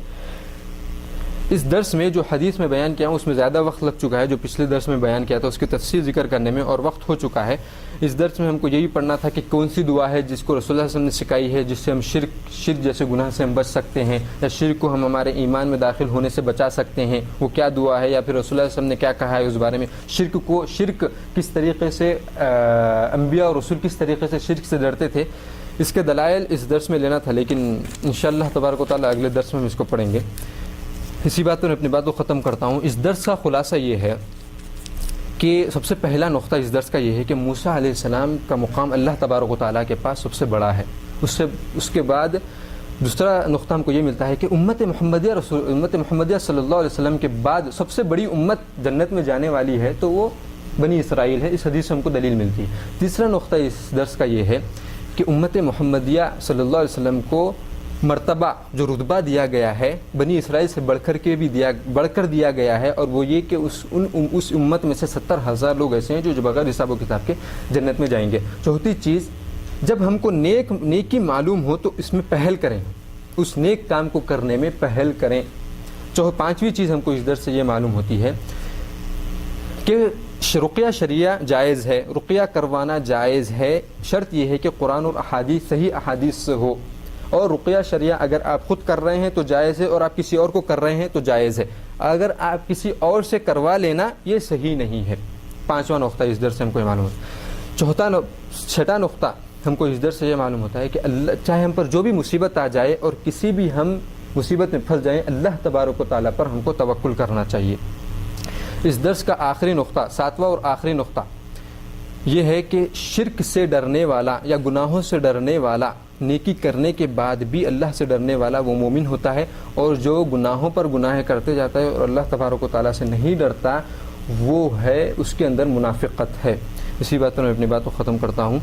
اس درس میں جو حدیث میں بیان کیا ہوں اس میں زیادہ وقت لگ چکا ہے. جو پچھلے درس میں بیان کیا تھا اس کی تفصیل ذکر کرنے میں اور وقت ہو چکا ہے. اس درس میں ہم کو یہی پڑھنا تھا کہ کون سی دعا ہے جس کو رسول اللہ صلی اللہ علیہ وسلم نے سکھائی ہے, جس سے ہم شرک جیسے گناہ سے ہم بچ سکتے ہیں, یا شرک کو ہم ہمارے ایمان میں داخل ہونے سے بچا سکتے ہیں. وہ کیا دعا ہے, یا پھر رسول اللہ صلی اللہ علیہ وسلم نے کیا کہا ہے اس بارے میں. شرک کس طریقے سے انبیاء اور رسول کس طریقے سے شرک سے ڈرتے تھے, اس کے دلائل اس درس میں لینا تھا. لیکن انشاءاللہ تبارک و تعالیٰ اگلے درس میں ہم اس کو پڑھیں گے. اسی بات پر میں اپنی بات کو ختم کرتا ہوں. اس درس کا خلاصہ یہ ہے کہ سب سے پہلا نقطہ اس درس کا یہ ہے کہ موسیٰ علیہ السلام کا مقام اللہ تبارک و تعالیٰ کے پاس سب سے بڑا ہے. اس کے بعد دوسرا نقطہ ہم کو یہ ملتا ہے کہ امت محمدیہ صلی اللہ علیہ وسلم کے بعد سب سے بڑی امت جنت میں جانے والی ہے تو وہ بنی اسرائیل ہے. اس حدیث سے ہم کو دلیل ملتی ہے. تیسرا نقطہ اس درس کا یہ ہے کہ امت محمدیہ صلی اللہ علیہ وسلم کو مرتبہ جو رتبہ دیا گیا ہے بنی اسرائیل سے بڑھ کر دیا گیا ہے, اور وہ یہ کہ اس امت میں سے 70,000 لوگ ایسے ہیں جو بغیر حساب و کتاب کے جنت میں جائیں گے. چوتھی چیز, جب ہم کو نیکی معلوم ہو تو اس میں پہل کریں, اس نیک کام کو کرنے میں پہل کریں. پانچویں چیز ہم کو اس درس سے یہ معلوم ہوتی ہے کہ رقیہ شریعہ جائز ہے, رقیہ کروانا جائز ہے. شرط یہ ہے کہ قرآن اور احادیث صحیح احادیث سے ہو, اور رقیہ شریعہ اگر آپ خود کر رہے ہیں تو جائز ہے, اور آپ کسی اور کو کر رہے ہیں تو جائز ہے. اگر آپ کسی اور سے کروا لینا یہ صحیح نہیں ہے. پانچواں نقطہ اس درس سے ہم کو یہ معلوم ہوتا ہے. چھٹا نقطہ ہم کو اس درس سے یہ معلوم ہوتا ہے کہ اللہ چاہے ہم پر جو بھی مصیبت آ جائے اور کسی بھی ہم مصیبت میں پھنس جائیں, اللہ تبارک و تعالیٰ پر ہم کو توکل کرنا چاہیے. اس درس کا آخری نقطہ, ساتواں اور آخری نقطہ یہ ہے کہ شرک سے ڈرنے والا یا گناہوں سے ڈرنے والا, نیکی کرنے کے بعد بھی اللہ سے ڈرنے والا وہ مومن ہوتا ہے, اور جو گناہوں پر گناہ کرتے جاتا ہے اور اللہ تبارک و تعالیٰ سے نہیں ڈرتا وہ ہے, اس کے اندر منافقت ہے. اسی بات پر میں اپنی بات کو ختم کرتا ہوں.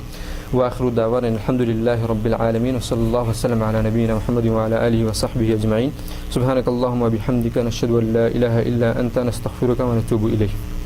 وآخر دعوانا الحمدللہ رب العالمین وصلی اللہ وسلم علی نبینا محمد وعلی آلہ وصحبہ اجمعین. سبحانک اللہم وبحمدک نشہد ان لا الہ الا انت نستغفرک ونتوب الیک.